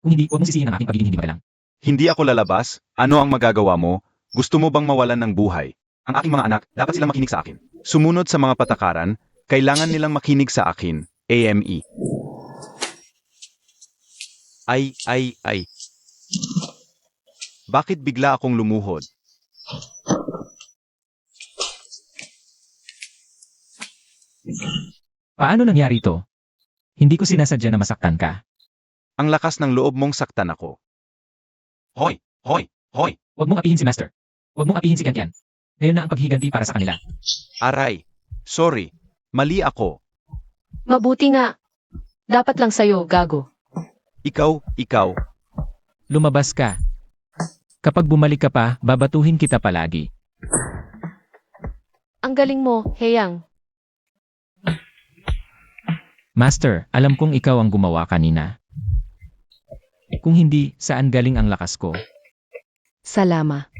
Kung hindi, huwag mong sisihin ang aking pagiging hindi magalang. Hindi ako lalabas, ano ang magagawa mo? Gusto mo bang mawalan ng buhay? Ang aking mga anak, dapat silang makinig sa akin. Sumunod sa mga patakaran, kailangan nilang makinig sa akin. AME. Ay. Bakit bigla akong lumuhod? Paano nangyari ito? Hindi ko sinasadya na masaktan ka. Ang lakas ng loob mong saktan ako. Hoy! Huwag mong apihin si Master. Huwag mong apihin si Kian. Ngayon na ang paghiganti para sa kanila. Aray! Sorry, mali ako. Mabuti nga. Dapat lang sa'yo, gago. Ikaw. Lumabas ka. Kapag bumalik ka pa, babatuhin kita palagi. Ang galing mo, Heyang. Master, alam kong ikaw ang gumawa kanina. Kung hindi, saan galing ang lakas ko? Salama.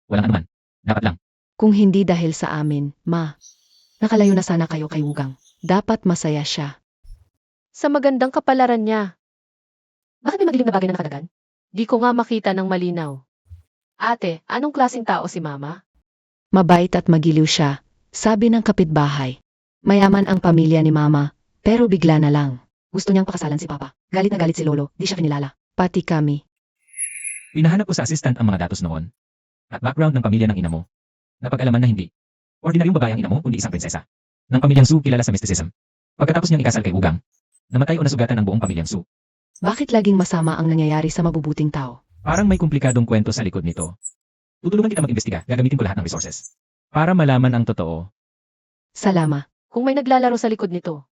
Walang anuman. Dapat lang. Kung hindi dahil sa amin, ma, Nakalayo na sana kayo kay Wugang. dapat masaya siya. Sa magandang kapalaran niya. Bakit may madilim na bagay na nakadagan? Di ko nga makita ng malinaw. Ate, anong klaseng tao si Mama? Mabait at magiliw siya, sabi ng kapitbahay. Mayaman ang pamilya ni Mama, pero bigla na lang. Gusto niyang pakasalan si Papa. Galit na galit si Lolo, di siya kinilala. Pati kami. Pinahanap ko sa assistant ang mga datos noon. At background ng pamilya ng ina mo. Napag-alaman na hindi. Ordinaryong babae ang ina mo, kundi isang prinsesa. Ng pamilyang Su kilala sa mysticism. Pagkatapos niyang ikasal kay Ugang, namatay o nasugatan ang buong pamilyang Su. Bakit laging masama ang nangyayari sa mabubuting tao? Parang may komplikadong kwento sa likod nito. Tutulungan kita mag-imbestiga, gagamitin ko lahat ng resources. Para malaman ang totoo. Salama. Kung may naglalaro sa likod nito,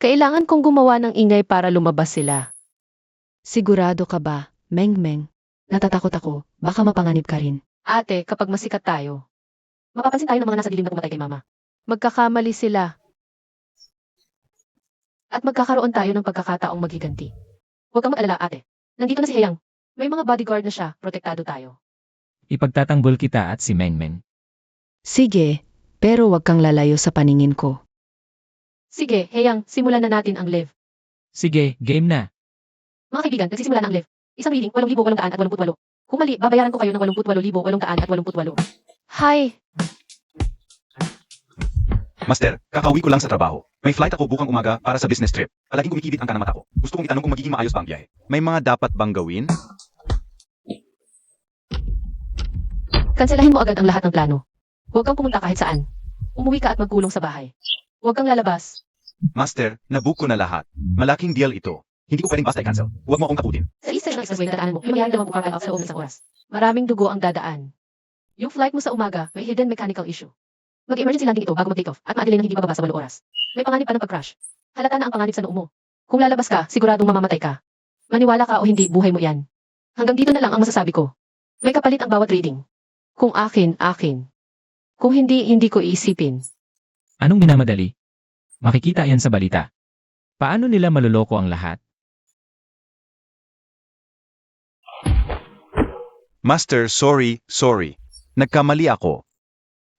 kailangan kong gumawa ng ingay para lumabas sila. Sigurado ka ba, Meng Meng? Natatakot ako, baka mapanganib ka rin. Ate, kapag masikat tayo, mapapansin tayo ng mga nasa dilim na pumatay kay mama. Magkakamali sila. At magkakaroon tayo ng pagkakataong maghiganti. Huwag kang mag-alala, ate. Nandito na si Heyang. May mga bodyguard na siya, protektado tayo. Ipagtatanggol kita at si Meng Meng. Sige, pero wag kang lalayo sa paningin ko. Sige, Heyang, simulan na natin ang live. Sige, game na. Mga kaibigan, nagsisimula na ang live. Isang reading, 8,888. Kung mali, babayaran ko kayo ng 88,888. Hi! Master, kakauwi ko lang sa trabaho. May flight ako bukang umaga para sa business trip. Palaging kumikibit ang kanang mata ko. Gusto kong itanong kung magiging maayos ba ang biyahe. May mga dapat bang gawin? Kanselahin mo agad ang lahat ng plano. Huwag kang pumunta kahit saan. Umuwi ka at magkulong sa bahay. Huwag kang lalabas. Master, nabook ko na lahat. Malaking deal ito. Hindi ko pwedeng basta i-cancel. Huwag mo akong takutin. Sa east side ng expressway na dadaanan mo, may mangyaring dalawang bukang cut-off sa loob ng isang oras. Maraming dugo ang dadaan. Yung flight mo sa umaga, may hidden mechanical issue. Mag-emergency landing ito bago mag-take off at ma-delay ng hindi bababa sa 8 oras. May panganib pa ng pag-crash. Halata na ang panganib sa noo mo. Kung lalabas ka, siguradong mamamatay ka. Maniwala ka o hindi, buhay mo yan. Hanggang dito na lang ang masasabi ko. May kapalit ang bawat reading. Kung akin, akin. Kung hindi, hindi ko iisipin. Anong minamadali? Makikita yan sa balita. Paano nila maluloko ang lahat? Master, sorry. Nagkamali ako.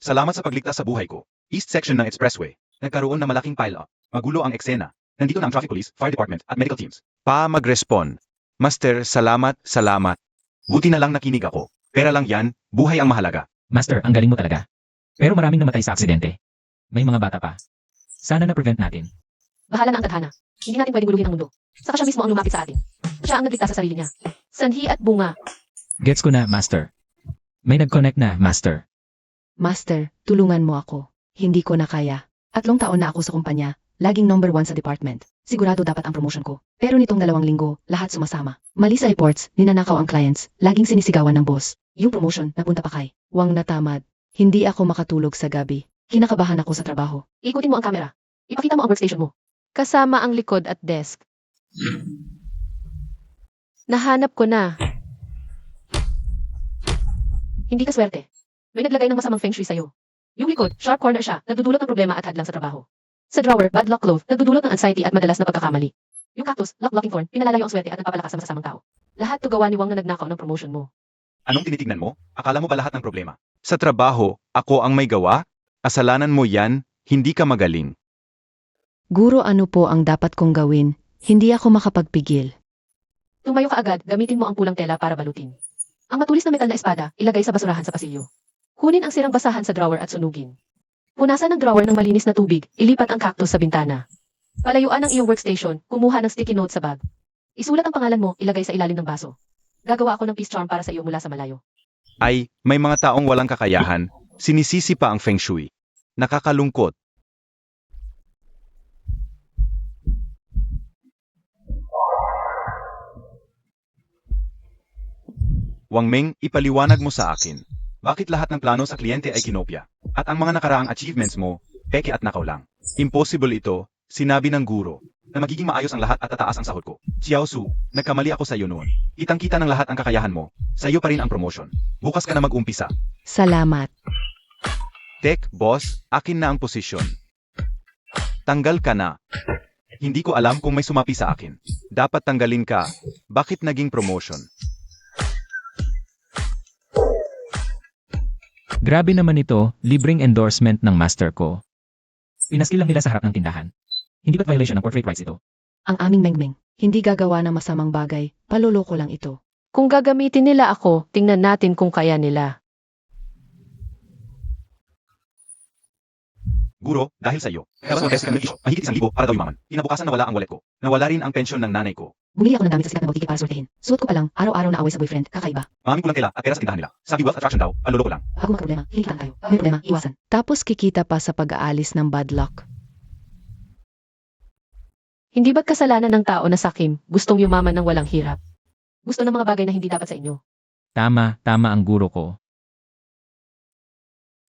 Salamat sa pagligtas sa buhay ko. East section ng expressway. Nagkaroon na malaking pile-up. Magulo ang eksena. Nandito na ang traffic police, fire department, at medical teams. Mag-respond. Master, salamat. Buti na lang nakinig ako. Pera lang yan, buhay ang mahalaga. Master, ang galing mo talaga. Pero maraming namatay sa aksidente. May mga bata pa. Sana na-prevent natin. Bahala na ang tadhana. Hindi natin pwedeng guluhin ang mundo. Saka siya mismo ang lumapit sa atin. Siya ang nagligtas sa sarili niya. Sanhi at bunga. Gets ko na, Master. May nag-connect na, Master. Master, tulungan mo ako. Hindi ko na kaya. 3 taon na ako sa kumpanya, laging number 1 sa department. Sigurado dapat ang promotion ko. Pero nitong 2 linggo, lahat sumasama. Mali sa reports, ninanakaw ang clients, laging sinisigawan ng boss. Yung promotion, napunta pa kay Wang natamad. Hindi ako makatulog sa gabi. Kinakabahan ako sa trabaho. Ikutin mo ang camera. Ipakita mo ang workstation mo. Kasama ang likod at desk. Nahanap ko na. Hindi ka swerte. May naglagay ng masamang feng shui sa'yo. Yung likod, sharp corner siya, nagdudulot ng problema at hadlang sa trabaho. Sa drawer, bad luck clove, nagdudulot ng anxiety at madalas na pagkakamali. Yung cactus, lock-blocking thorn, pinalalayo ang swerte at nagpapalakas sa masasamang tao. Lahat to gawa ni Wang na nagnakaw ng promotion mo. Anong tinitignan mo? Akala mo ba lahat ng problema? Sa trabaho, ako ang may gawa? Kasalanan mo yan, hindi ka magaling. Guro, ano po ang dapat kong gawin? Hindi ako makapagpigil. Tumayo ka agad, gamitin mo ang pulang tela para balutin. Ang matulis na metal na espada, ilagay sa basurahan sa pasilyo. Kunin ang sirang basahan sa drawer at sunugin. Punasan ng drawer ng malinis na tubig, ilipat ang cactus sa bintana. Palayuan ang iyong workstation, kumuha ng sticky note sa bag. Isulat ang pangalan mo, ilagay sa ilalim ng baso. Gagawa ako ng peace charm para sa iyo mula sa malayo. Ay, may mga taong walang kakayahan, sinisisi pa ang feng shui. Nakakalungkot. Wang Meng, ipaliwanag mo sa akin. Bakit lahat ng plano sa kliyente ay kinopya? At ang mga nakaraang achievements mo, peke at nakaw lang. Impossible ito, sinabi ng guro, na magiging maayos ang lahat at tataas ang sahod ko. Xiao Su, nagkamali ako sa iyo noon. Kitang-kita ng lahat ang kakayahan mo. Sa iyo pa rin ang promotion. Bukas ka na mag-umpisa. Salamat. Tek, boss, akin na ang posisyon. Tanggal ka na. Hindi ko alam kung may sumapi sa akin. Dapat tanggalin ka. Bakit naging promotion? Grabe naman ito, libreng endorsement ng master ko. Pinaskil lang nila sa harap ng tindahan. Hindi ba't violation ng portrait rights ito? Ang aming Meng Meng, hindi gagawa ng masamang bagay, paluloko lang ito. Kung gagamitin nila ako, tingnan natin kung kaya nila. Guro, dahil sa iyo. Tapos mag-test kami ng issue. Mahigit 1,000 para daw yumaman. Kinabukasan nawala ang wallet ko. Nawala rin ang pensyon ng nanay ko. Bumili ako ng gamit sa sikat na boutique para sortehin. Suot ko pa lang, araw-araw na away sa boyfriend, kakaiba. Maraming kulang tela at pera sa tindahan nila. Sabi wealth attraction daw, panloloko lang. Bago magka-problema, hinikitan tayo. May problema, iwasan. Tapos kikita pa sa pag-aalis ng bad luck. Hindi ba't kasalanan ng tao na sakim, gustong yumaman ng walang hirap? Gusto ng mga bagay na hindi dapat sa inyo. Tama ang guro ko.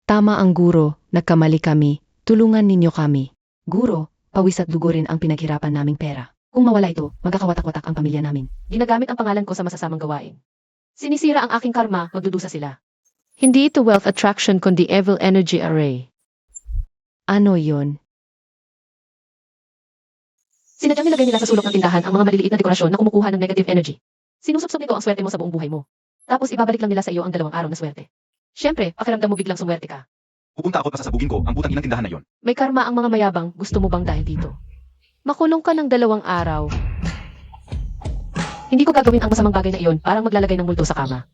Tama ang guro, nagkamali kami, tulungan ninyo kami. Guro, pawis at dugo rin ang pinaghirapan naming pera. Kung mawala ito, magkakawatak-watak ang pamilya namin. Ginagamit ang pangalan ko sa masasamang gawain. Sinisira ang aking karma, magdudusa sila. Hindi ito wealth attraction kundi evil energy array. Ano yon? Sinadyang nilagay nila sa sulok ng tindahan ang mga maliliit na dekorasyon na kumukuha ng negative energy. Sinusubsob nito ang swerte mo sa buong buhay mo. Tapos ibabalik lang nila sa iyo ang 2 araw na swerte. Siyempre, pakiramdam mo biglang sumwerte ka. Pupunta ako at pasasabugin ko ang putang inang tindahan na yon. May karma ang mga mayabang, gusto mo bang dahil dito? Makulong ka ng 2 araw. Hindi ko gagawin ang masamang bagay na iyon, parang maglalagay ng multo sa kama.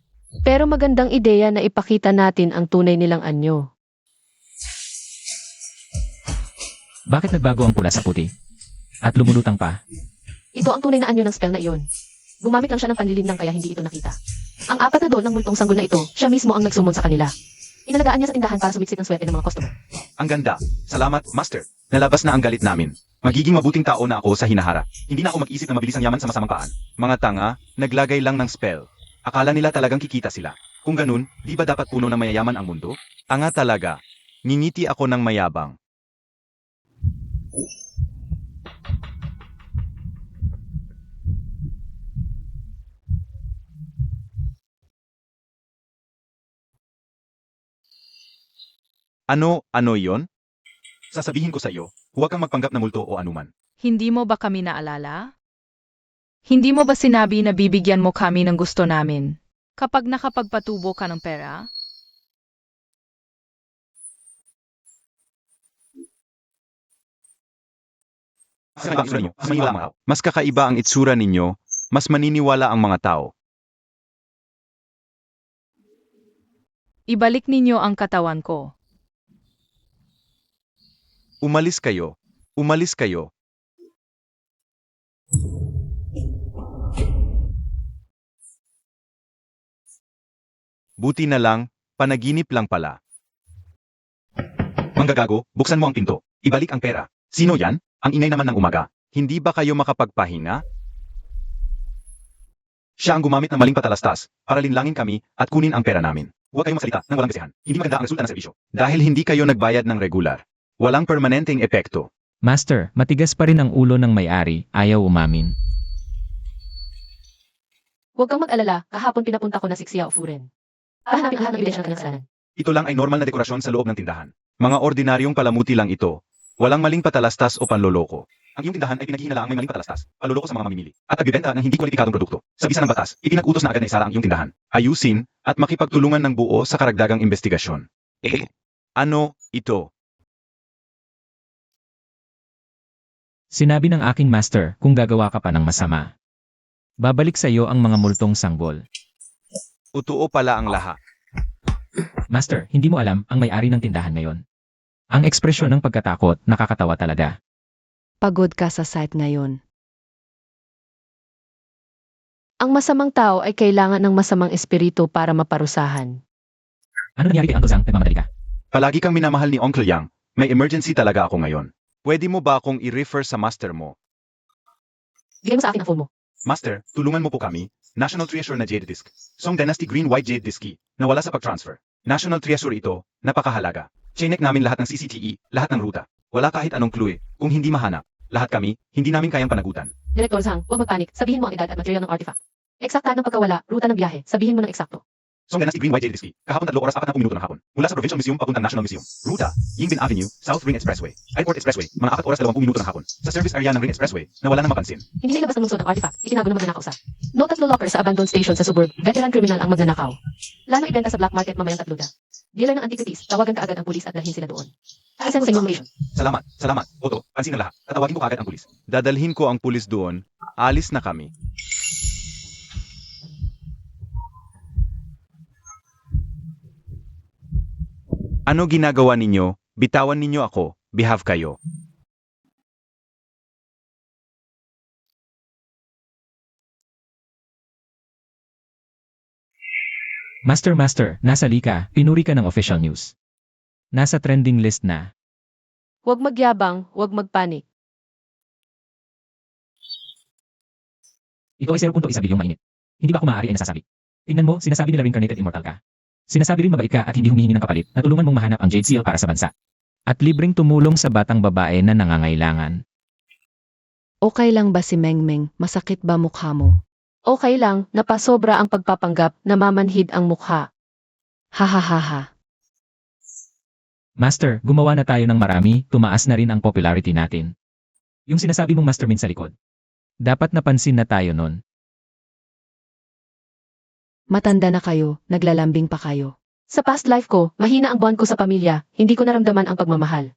Pero magandang ideya na ipakita natin ang tunay nilang anyo. Bakit nagbago ang pula sa puti? At lumulutang pa? Ito ang tunay na anyo ng spell na iyon. Gumamit lang siya ng panlilim lang kaya hindi ito nakita. Ang 4 na doon ng multong sanggol na ito, siya mismo ang nagsumon sa kanila. Inalagaan niya sa tindahan para sumiksik ang swerte ng mga customer. Ang ganda. Salamat, Master. Nalabas na ang galit namin. Magiging mabuting tao na ako sa hinaharap. Hindi na ako mag-isip na mabilis ang yaman sa masamang paan. Mga tanga, naglagay lang ng spell. Akala nila talagang kikita sila. Kung ganun, di ba dapat puno ng mayayaman ang mundo? Tanga talaga. Ngingiti ako ng mayabang. Ano yon? Sasabihin ko sa iyo, huwag kang magpanggap na multo o anuman. Hindi mo ba kami naalala? Hindi mo ba sinabi na bibigyan mo kami ng gusto namin kapag nakapagpatubo ka ng pera? Mas kakaiba ang itsura ninyo, mas maniniwala ang mga tao. Ibalik ninyo ang katawan ko. Umalis kayo. Umalis kayo. Buti na lang, panaginip lang pala. Manggagago, buksan mo ang pinto. Ibalik ang pera. Sino yan? Ang ingay naman ng umaga. Hindi ba kayo makapagpahinga? Siya ang gumamit ng maling patalastas para linlangin kami at kunin ang pera namin. Huwag kayong magsalita ng walang basehan. Hindi maganda ang resulta ng serbisyo. Dahil hindi kayo nagbayad ng regular. Walang permanenteng epekto. Master, matigas pa rin ang ulo ng may-ari, ayaw umamin. Huwag kang mag-alala, kahapon pinapunta ko na si Xiao Furen. Para hanapin ang lahat ng ebidensya ng kanyang kasalanan. Ito lang ay normal na dekorasyon sa loob ng tindahan. Mga ordinaryong palamuti lang ito. Walang maling patalastas o panloloko. Ang iyong tindahan ay pinaghihinalaang may maling patalastas, panloloko sa mga mamimili, at nagbibenta ng hindi kwalipikadong produkto. Sa bisa ng batas, ipinag-utos na agad na isara ang iyong tindahan. Ayusin, at makipagtulungan ng buo sa karagdagang investigasyon. Ano ito? Sinabi ng aking master kung gagawa ka pa ng masama. Babalik sa iyo ang mga multong sanggol. Utuo pala ang lahat. Master, hindi mo alam ang may-ari ng tindahan ngayon. Ang ekspresyon ng pagkatakot, nakakatawa talaga. Pagod ka sa site ngayon. Ang masamang tao ay kailangan ng masamang espiritu para maparusahan. Ano nangyari kay Uncle Zhang? Nagmamadali ka? Palagi kang minamahal ni Uncle Yang. May emergency talaga ako ngayon. Pwede mo ba akong i-refer sa master mo? Bigay mo sa akin ang phone mo. Master, tulungan mo po kami. National Treasure na Jade Disc. Song Dynasty Green White Jade Disc key. Nawala sa pag-transfer. National Treasure ito. Napakahalaga. Chinek namin lahat ng CCTE, lahat ng ruta. Wala kahit anong clue. Kung hindi mahanap, lahat kami, hindi namin kayang panagutan. Director Zhang, huwag magpanik. Sabihin mo ang edad at material ng artifact. Eksakta ng pagkawala, ruta ng biyahe. Sabihin mo ng eksakto. Song Dynasty Green White Jade Disc key. Kahapon 3 oras 40 minuto ng hapon. Mula sa Provincial Museum papuntang National Museum. Ruta, Yingbin Avenue, South Ring Expressway. Airport Expressway, mga 4 oras 20 minuto ng hapon. Sa service area ng Ring Expressway, nawala ng mapansin. Hindi na ilabas ng lungsod ang artifact. Itinago ng magnanakaw sa. No 3 locker sa abandoned station sa suburb. Veteran criminal ang magnanakaw. Plano ibenta sa black market mamayang 3 Dealer ng antiquities, tawagan ka agad ang pulis at dalhin sila doon. Isend sa information. Salamat. Oto, pansin ng lahat. Tatawagin ko agad ang pulis. Dadalhin ko ang pulis doon. Alis na kami. Ano ginagawa ninyo? Bitawan ninyo ako. Behave kayo. Master, nasa lika, pinuri ka ng official news. Nasa trending list na. Huwag magyabang, huwag magpanik. Ito ay 0.1 bilyong mainit. Hindi ba ako maaari ay nasasabi? Tingnan mo, sinasabi nila reincarnated immortal ka. Sinasabi rin mabait ka at hindi humihingi ng kapalit na tulungan mong mahanap ang Jade Seal para sa bansa. At libreng tumulong sa batang babae na nangangailangan. Okay lang ba si Mengmeng? Masakit ba mukha mo? Okay lang, napasobra ang pagpapanggap na mamanhid ang mukha. Ha ha ha ha. Master, gumawa na tayo ng marami, tumaas na rin ang popularity natin. Yung sinasabi mong mastermind sa likod. Dapat napansin na tayo nun. Matanda na kayo, naglalambing pa kayo. Sa past life ko, mahina ang bond ko sa pamilya, hindi ko naramdaman ang pagmamahal.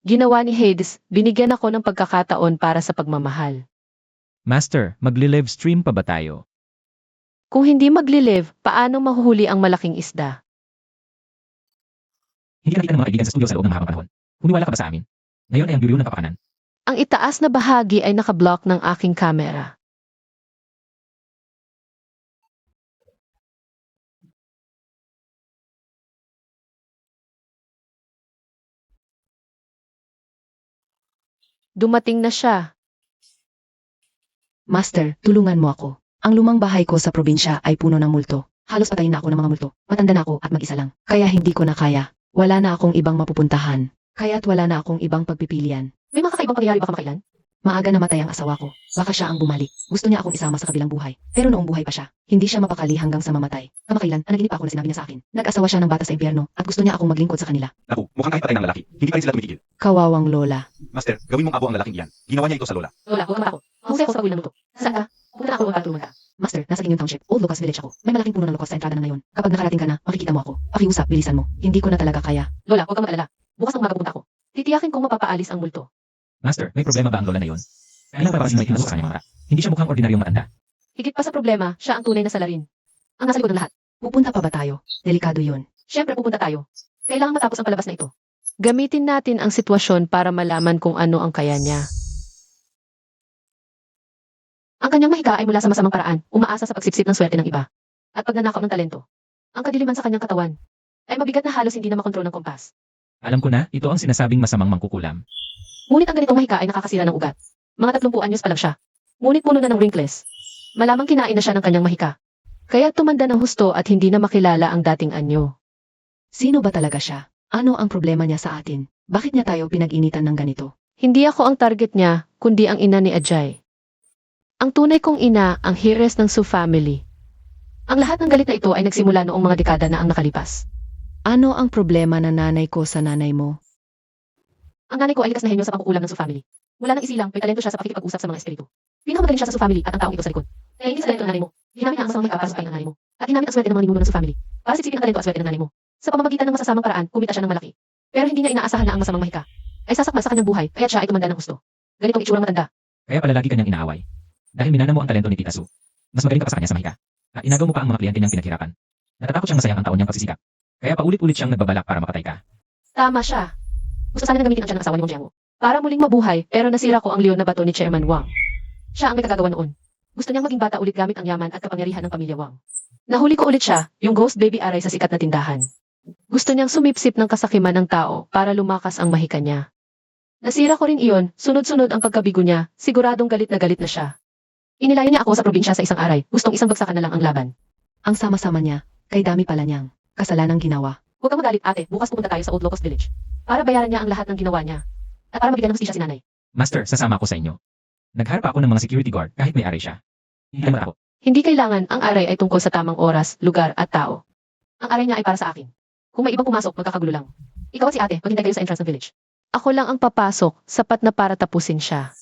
Ginawa ni Hades, binigyan ako ng pagkakataon para sa pagmamahal. Master, magli-live stream pa ba tayo? Kung hindi magli-live, paano mahuhuli ang malaking isda? Hindi ka nakita ng mga kaibigan sa studio sa loob ng mahabang panahon. Humiwala ka ba sa amin? Ngayon ay ang guriw ng kapakanan. Ang itaas na bahagi ay nakablock ng aking camera. Dumating na siya. Master, tulungan mo ako. Ang lumang bahay ko sa probinsya ay puno ng multo. Halos patayin na ako ng mga multo. Matanda na ako at mag-isa lang. Kaya hindi ko na kaya. Wala na akong ibang mapupuntahan. Kaya't wala na akong ibang pagpipilian. May mga kakaibang pangyayari ba kamakailan? Maaga namatay ang asawa ko. Baka siya ang bumalik. Gusto niya akong isama sa kabilang buhay. Pero noong buhay pa siya, hindi siya mapakali hanggang sa mamatay. Kamakailan, naginip ako na sinabi niya sa akin. Nag-asawa siya ng bata sa impyerno at gusto niya akong maglingkod sa kanila. Naku, mukhang kahit patay ng lalaki, hindi pa rin sila tumitigil. Kawawang lola. Master, gawin mong abo ang lalaking iyan. Ginawa niya ito sa lola. Lola, huwag kang matakot. Mahusay ako sa pagwil ng luto. Saan ka? Pupunta na ako para tulungan ka. Master, nasa Union Township, Old Locust Village ako. May malaking puno ng lokos sa entrada na ngayon. Kapag nakarating ka na, makikita mo ako. Pakiusap, bilisan mo. Hindi ko na talaga kaya. Lola, huwag kang mag-alala. Bukas ng umaga pupunta ako. Titiyakin kong mapapaalis ang multo. Master, may problema ba ang lola na yon? Kailan pa ba may tinusok sa kanyang mata? Hindi siya mukhang ordinaryong matanda. Higit pa sa problema, siya ang tunay na salarin. Ang nasa likod ng lahat. Pupunta pa ba tayo? Delikado yun. Siyempre pupunta tayo. Kailangan matapos ang palabas na ito. Gamitin natin ang sitwasyon para malaman kung ano ang kaya niya. Ang kanyang mahika ay mula sa masamang paraan, umaasa sa pagsipsip ng swerte ng iba. At pagnanakaw ng talento. Ang kadiliman sa kanyang katawan ay mabigat na halos hindi na makontrol ng kompas. Alam ko na, ito ang sinasabing masamang mangkukulam. Ngunit ang ganitong mahika ay nakakasira ng ugat. Mga 30 anyos pa lang siya. Ngunit puno na ng wrinkles. Malamang kinain na siya ng kanyang mahika. Kaya tumanda ng husto at hindi na makilala ang dating anyo. Sino ba talaga siya? Ano ang problema niya sa atin? Bakit niya tayo pinag-initan ng ganito? Hindi ako ang target niya, kundi ang ina ni Ajay. Ang tunay kong ina, ang heiress ng Su family. Ang lahat ng galit na ito ay nagsimula noong mga dekada na ang nakalipas. Ano ang problema na nanay ko sa nanay mo? Ang nanay ko ay likas na henyo sa pangkukulam ng Su family. Mula nang isilang, may talento siya sa pakikipag-usap sa mga espiritu. Pinakamagaling siya sa Su family at ang taong ito sa likod. Kaya hindi sa talento ng nanay mo. Ginamit niya ang masamang mahika para sa pain ng nanay mo. At ginamit ang swerte ng mga ninuno ng Su family. Para sipsipin ang talento at swerte ng nanay mo. Sa pamamagitan ng masasamang paraan, kumita siya ng malaki. Pero hindi niya inaasahan na ang masamang mahika ay sasakmal sa kanyang buhay, kaya siya ay tumanda ng gusto. Ganitong itsurang matanda. Kaya pala lagi kanyang inaaway. Dahil minana mo ang talento ni Tita Su. Mas magaling ka pa sa kanya sa mahika. At inagaw mo pa ang mga kliyente niyang pinaghirapan. Natatakot siyang masayang ang taon niyang pagsisikap. Kaya paulit-ulit siyang nagbabalak para makatay ka. Tama siya. Gusto sana nang gamitin ang tiyan ng asawa ni Mong Jiango para muling mabuhay, pero nasira ko ang leon na bato ni Chairman Wang. Siya ang may kagagawa noon. Gusto niyang maging bata ulit gamit ang yaman at kapangyarihan ng pamilya Wang. Nahuli ko ulit siya, yung ghost baby aray sa sikat na tindahan. Gusto niyang sumipsip ng kasakiman ng tao para lumakas ang mahika niya. Nasira ko rin iyon, sunod-sunod ang pagkabigo niya, siguradong galit na siya. Inilayan niya ako sa probinsya sa isang aray, gustong isang bagsakan na lang ang laban. Ang sama-sama niya, kay dami pala niyang kasalanang ginawa. Huwag kang magalit ate, bukas pupunta tayo sa Old Locust Village. Para bayaran niya ang lahat ng ginawa niya. At para mabigyan ng hustisya si nanay. Master, sasama ako sa inyo. Nagharap ako ng mga security guard kahit may aray siya. Hindi ka matakot. Hindi kailangan ang aray ay tungkol sa tamang oras, lugar at tao. Ang aray niya ay para sa akin. Kung may ibang pumasok, magkakagulo lang. Ikaw at si ate, maghintay kayo sa entrance ng village. Ako lang ang papasok, sapat na para tapusin siya.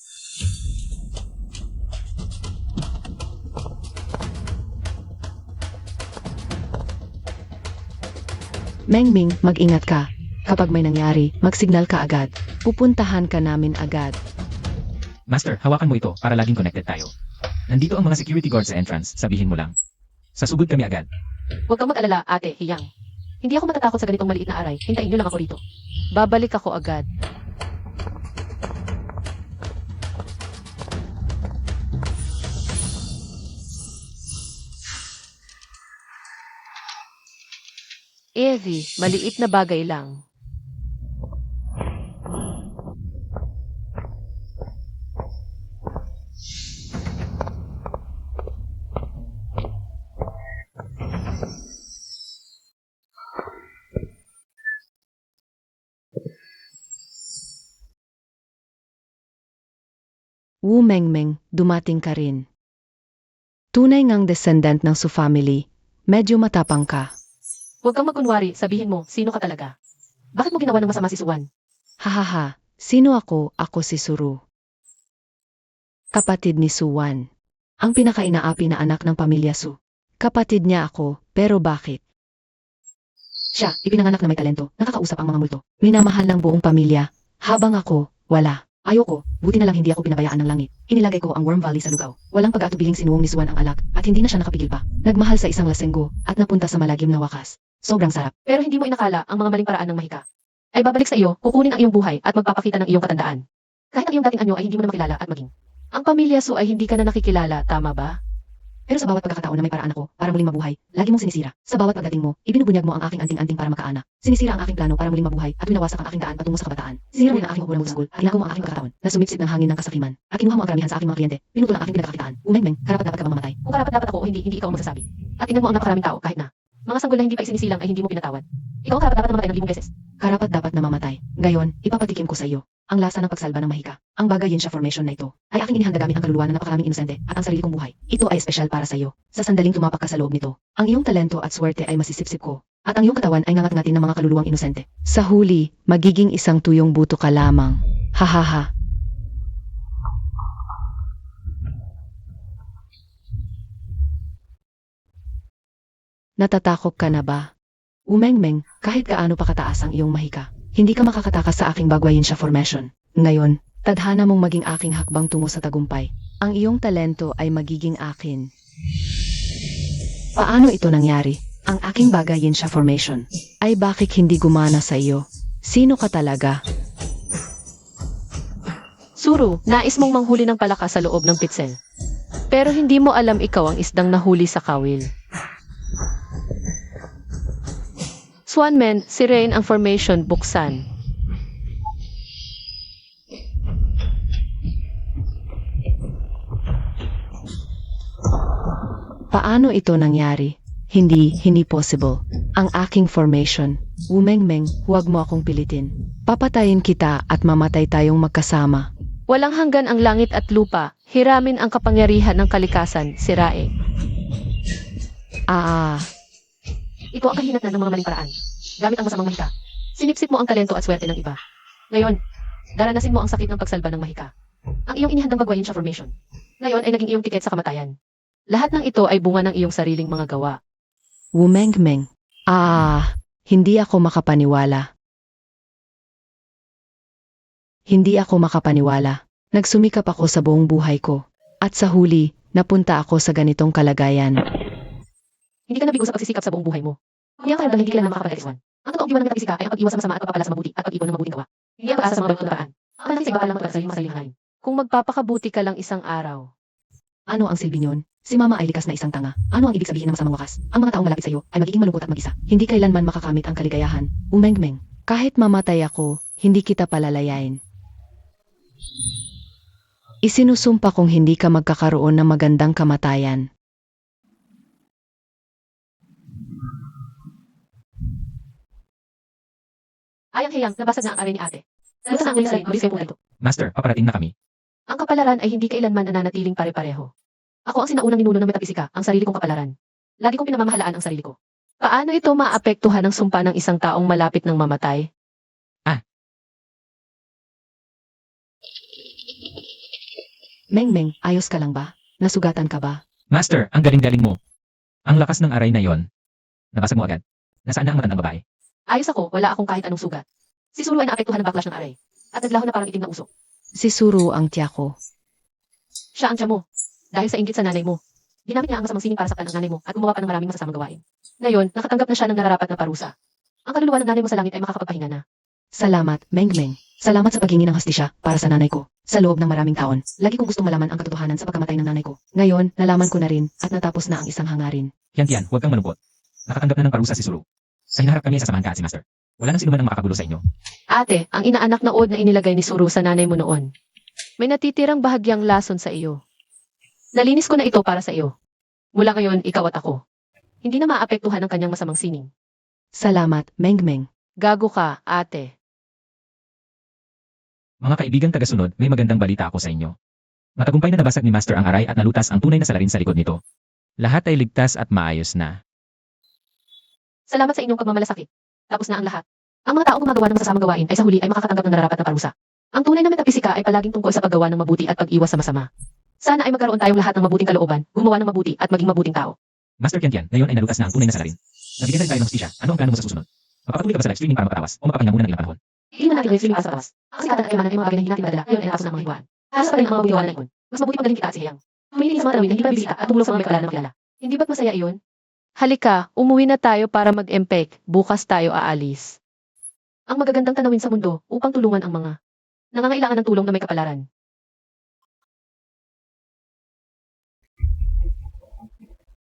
Mengming, mag-ingat ka. Kapag may nangyari, mag-signal ka agad. Pupuntahan ka namin agad. Master, hawakan mo ito para laging connected tayo. Nandito ang mga security guard sa entrance, sabihin mo lang. Sasugod kami agad. Huwag kang mag-alala, ate, hiyang. Hindi ako matatakot sa ganitong maliit na aray. Hintayin niyo lang ako rito. Babalik ako agad. Evie, maliit na bagay lang. Wu Mengmeng, dumating ka rin. Tunay ngang descendant ng Su family, medyo matapang ka. Huwag kang magkunwari, sabihin mo, sino ka talaga? Bakit mo ginawa ng masama si Suwan? Hahaha, sino ako? Ako si Suru. Kapatid ni Suwan. Ang pinakainaapi na anak ng pamilya Su. Kapatid niya ako, pero bakit? Siya, ipinanganak na may talento, nakakausap ang mga multo. Minamahal ng buong pamilya, habang ako, wala. Ayoko, buti na lang hindi ako pinabayaan ng langit. Inilagay ko ang Worm Valley sa lugaw. Walang pag-atubiling sinuong ni Suwan ang alak, at hindi na siya nakapigil pa. Nagmahal sa isang lasenggo, at napunta sa malagim na wakas. Sobrang sarap. Pero hindi mo inakala ang mga maling paraan ng mahika. Ay babalik sa iyo, kukunin ang iyong buhay at magpapakita ng iyong katandaan. Kahit ang iyong dating anyo ay hindi mo na makilala at maging. Ang pamilya Su ay hindi ka na nakikilala, tama ba? Pero sa bawat pagkakataon na may paraan ako para muling mabuhay, lagi mong sinisira. Sa bawat pagdating mo, ibinubunyag mo ang aking anting-anting para makaanak. Sinisira ang aking plano para muling mabuhay at winawasak ang aking daan patungo sa kabataan. Sinira mo ang aking upulang musgol at hinagaw mo ang aking pagkakataon na sumipsip ng hangin ng kasakiman. At kinuha mo ang karamihan sa aking mga kliyente. Pinutol ang aking pinagkakitaan. Umeng-meng, karapat dapat ka bang mamatay? Kung karapat dapat ako o hindi, hindi ikaw ang magsasabi. At tingnan mo ang napakaraming tao kahit na. Mga sanggol na hindi pa isinisilang ay hindi mo pinatawad. Ikaw ang karapat dapat na mamatay ng 5 beses. Karapat dapat na mamatay. Ngayon, ipapatikim ko sa iyo ang lasa ng pagsalba ng mahika. Ang bagay Yinsha formation na ito ay aking inihanda gamit ang kaluluwa na napakaraming inosente at ang sarili kong buhay. Ito ay espesyal para sa iyo. Sa sandaling tumapak ka sa loob nito, ang iyong talento at swerte ay masisipsip ko. At ang iyong katawan ay ngangat-ngatin ng mga kaluluwang inosente. Sa huli, magiging isang tuyong buto ka lamang. Hahaha. Natatakot ka na ba? Umengmeng, kahit gaano pa kataas ang iyong mahika, hindi ka makakatakas sa aking bagwayin siya formation. Ngayon, tadhana mong maging aking hakbang tungo sa tagumpay. Ang iyong talento ay magiging akin. Paano ito nangyari? Ang aking bagayin siya formation ay bakit hindi gumana sa iyo? Sino ka talaga? Suru, nais mong manghuli ng palaka sa loob ng pitsel. Pero hindi mo alam ikaw ang isdang nahuli sa kawil. Swanman, si Rain ang formation buksan. Paano ito nangyari? Hindi possible. Ang aking formation. Umengmeng, huwag mo akong pilitin. Papatayin kita at mamatay tayong magkasama. Walang hanggan ang langit at lupa, hiramin ang kapangyarihan ng kalikasan, si Rae. Ito ang kahinatnan ng mga maling paraan. Gamit ang masamang mahika. Sinipsip mo ang talento at swerte ng iba. Ngayon, daranasin mo ang sakit ng pagsalba ng mahika. Ang iyong inihandang bagwayin siya formation. Ngayon ay naging iyong tiket sa kamatayan. Lahat ng ito ay bunga ng iyong sariling mga gawa. Wumengmeng. Hindi ako makapaniwala. Hindi ako makapaniwala. Nagsumikap ako sa buong buhay ko. At sa huli, napunta ako sa ganitong kalagayan. Hindi ka nabigo sa pagsisikap sa buong buhay mo. Hindi ang karamdang hindi ka lang makakapag-iswan. Ang totoong diwan ng metapisika ay ang pag-iwas sa masama at pagpapala sa mabuti at pag-ipon ng mabuting gawa. Hindi ang pag-asa sa mga bagong nakaraan. Ang malaking sa iba pa lang magpapala sa iyong masariling hangarin. Kung magpapakabuti ka lang isang araw. Ano ang silbi niyon? Si Mama ay likas na isang tanga. Ano ang ibig sabihin ng masamang wakas? Ang mga taong malapit sa iyo ay magiging malungkot at mag-isa. Hindi kailanman makakamit ang kaligayahan. Umengmeng. Kahit mamatay ako, hindi kita palalayain. Isinusumpa kong hindi ka magkakaroon ng magandang kamatayan. Ayang-hiyang, nabasag na ang aray ni ate. Buta na ang uling mabilis kayo ito. Master, paparating na kami. Ang kapalaran ay hindi kailanman nananatiling pare-pareho. Ako ang sinaunang ninuno ng metapisika, ang sarili kong kapalaran. Lagi kong pinamamahalaan ang sarili ko. Paano ito maapektuhan ng sumpa ng isang taong malapit ng mamatay? Mengmeng, ayos ka lang ba? Nasugatan ka ba? Master, ang galing-galing mo. Ang lakas ng aray na yon. Nabasag mo agad. Nasaan na ang matandang babae? Ayos ako, wala akong kahit anong sugat. Si Suru ay naapektuhan ng backlash ng aray. At naglaho na parang itim na usok. Si Suru ang tiya ko. Siya ang tiya mo. Dahil sa inggit sa nanay mo. Ginamit niya ang masamang sining para saktan ang nanay mo at gumawa pa ng maraming masasamang gawain. Ngayon, nakatanggap na siya ng nararapat na parusa. Ang kaluluwa ng nanay mo sa langit ay makakapagpahinga na. Salamat, Mengmeng. Salamat sa paghingi ng hustisya para sa nanay ko. Sa loob ng maraming taon, lagi kong gustong malaman ang katotohanan sa pagkamatay ng nanay ko. Ngayon, nalaman ko na rin at natapos na ang isang hangarin. Yan, huwag kang malungkot. Nakatanggap na ng parusa si Suru. Sa hinaharap kami sasamahan ka at si Master. Wala nang sinuman ang makakagulo sa inyo. Ate, ang inaanak na od na inilagay ni Suru sa nanay mo noon. May natitirang bahagyang lason sa iyo. Nalinis ko na ito para sa iyo. Mula ngayon, ikaw at ako. Hindi na maapektuhan ng kanyang masamang sining. Salamat, Mengmeng. Gago ka, ate. Mga kaibigang tagasunod, may magandang balita ako sa inyo. Matagumpay na nabasag ni Master ang aray at nalutas ang tunay na salarin sa likod nito. Lahat ay ligtas at maayos na. Salamat sa inyong pagmamalasakit. Tapos na ang lahat. Ang mga taong gumagawa ng masasamang gawain ay sa huli ay makakatanggap ng nararapat na parusa. Ang tunay na metapisika ay palaging tungkol sa paggawa ng mabuti at pag-iwas sa masama. Sana ay magkaroon tayong lahat ng mabuting kalooban, gumawa ng mabuti at maging mabuting tao. Master Tian Tian, ngayon ay nalutas na ang tunay na salarin. Nabigyan na rin tayo ng hustisya. Ano ang plano mo sa susunod? Magpapatuloy ka ba sa live streaming para makatawas o magpapahinga muna ng ilang panahon? Hindi naman natin streaming para sa tawas. Ang kasikatan at kayamanan ay mga bagay na hindi natin madala. Ngayon ay nakaso ng mga hiwaan. Halos pa rin ang mga mabuting na iyon. Mas mabuti magaling kita at siyang. Humiling sa mga tanawin na hindi pa bisita at tumulong sa mga may kakilala na makilala. Hindi ba't masaya iyon? Halika, umuwi na tayo para mag-empek. Bukas tayo aalis. Ang magagandang tanawin sa mundo upang tulungan ang mga nangangailangan ng tulong na may kapalaran.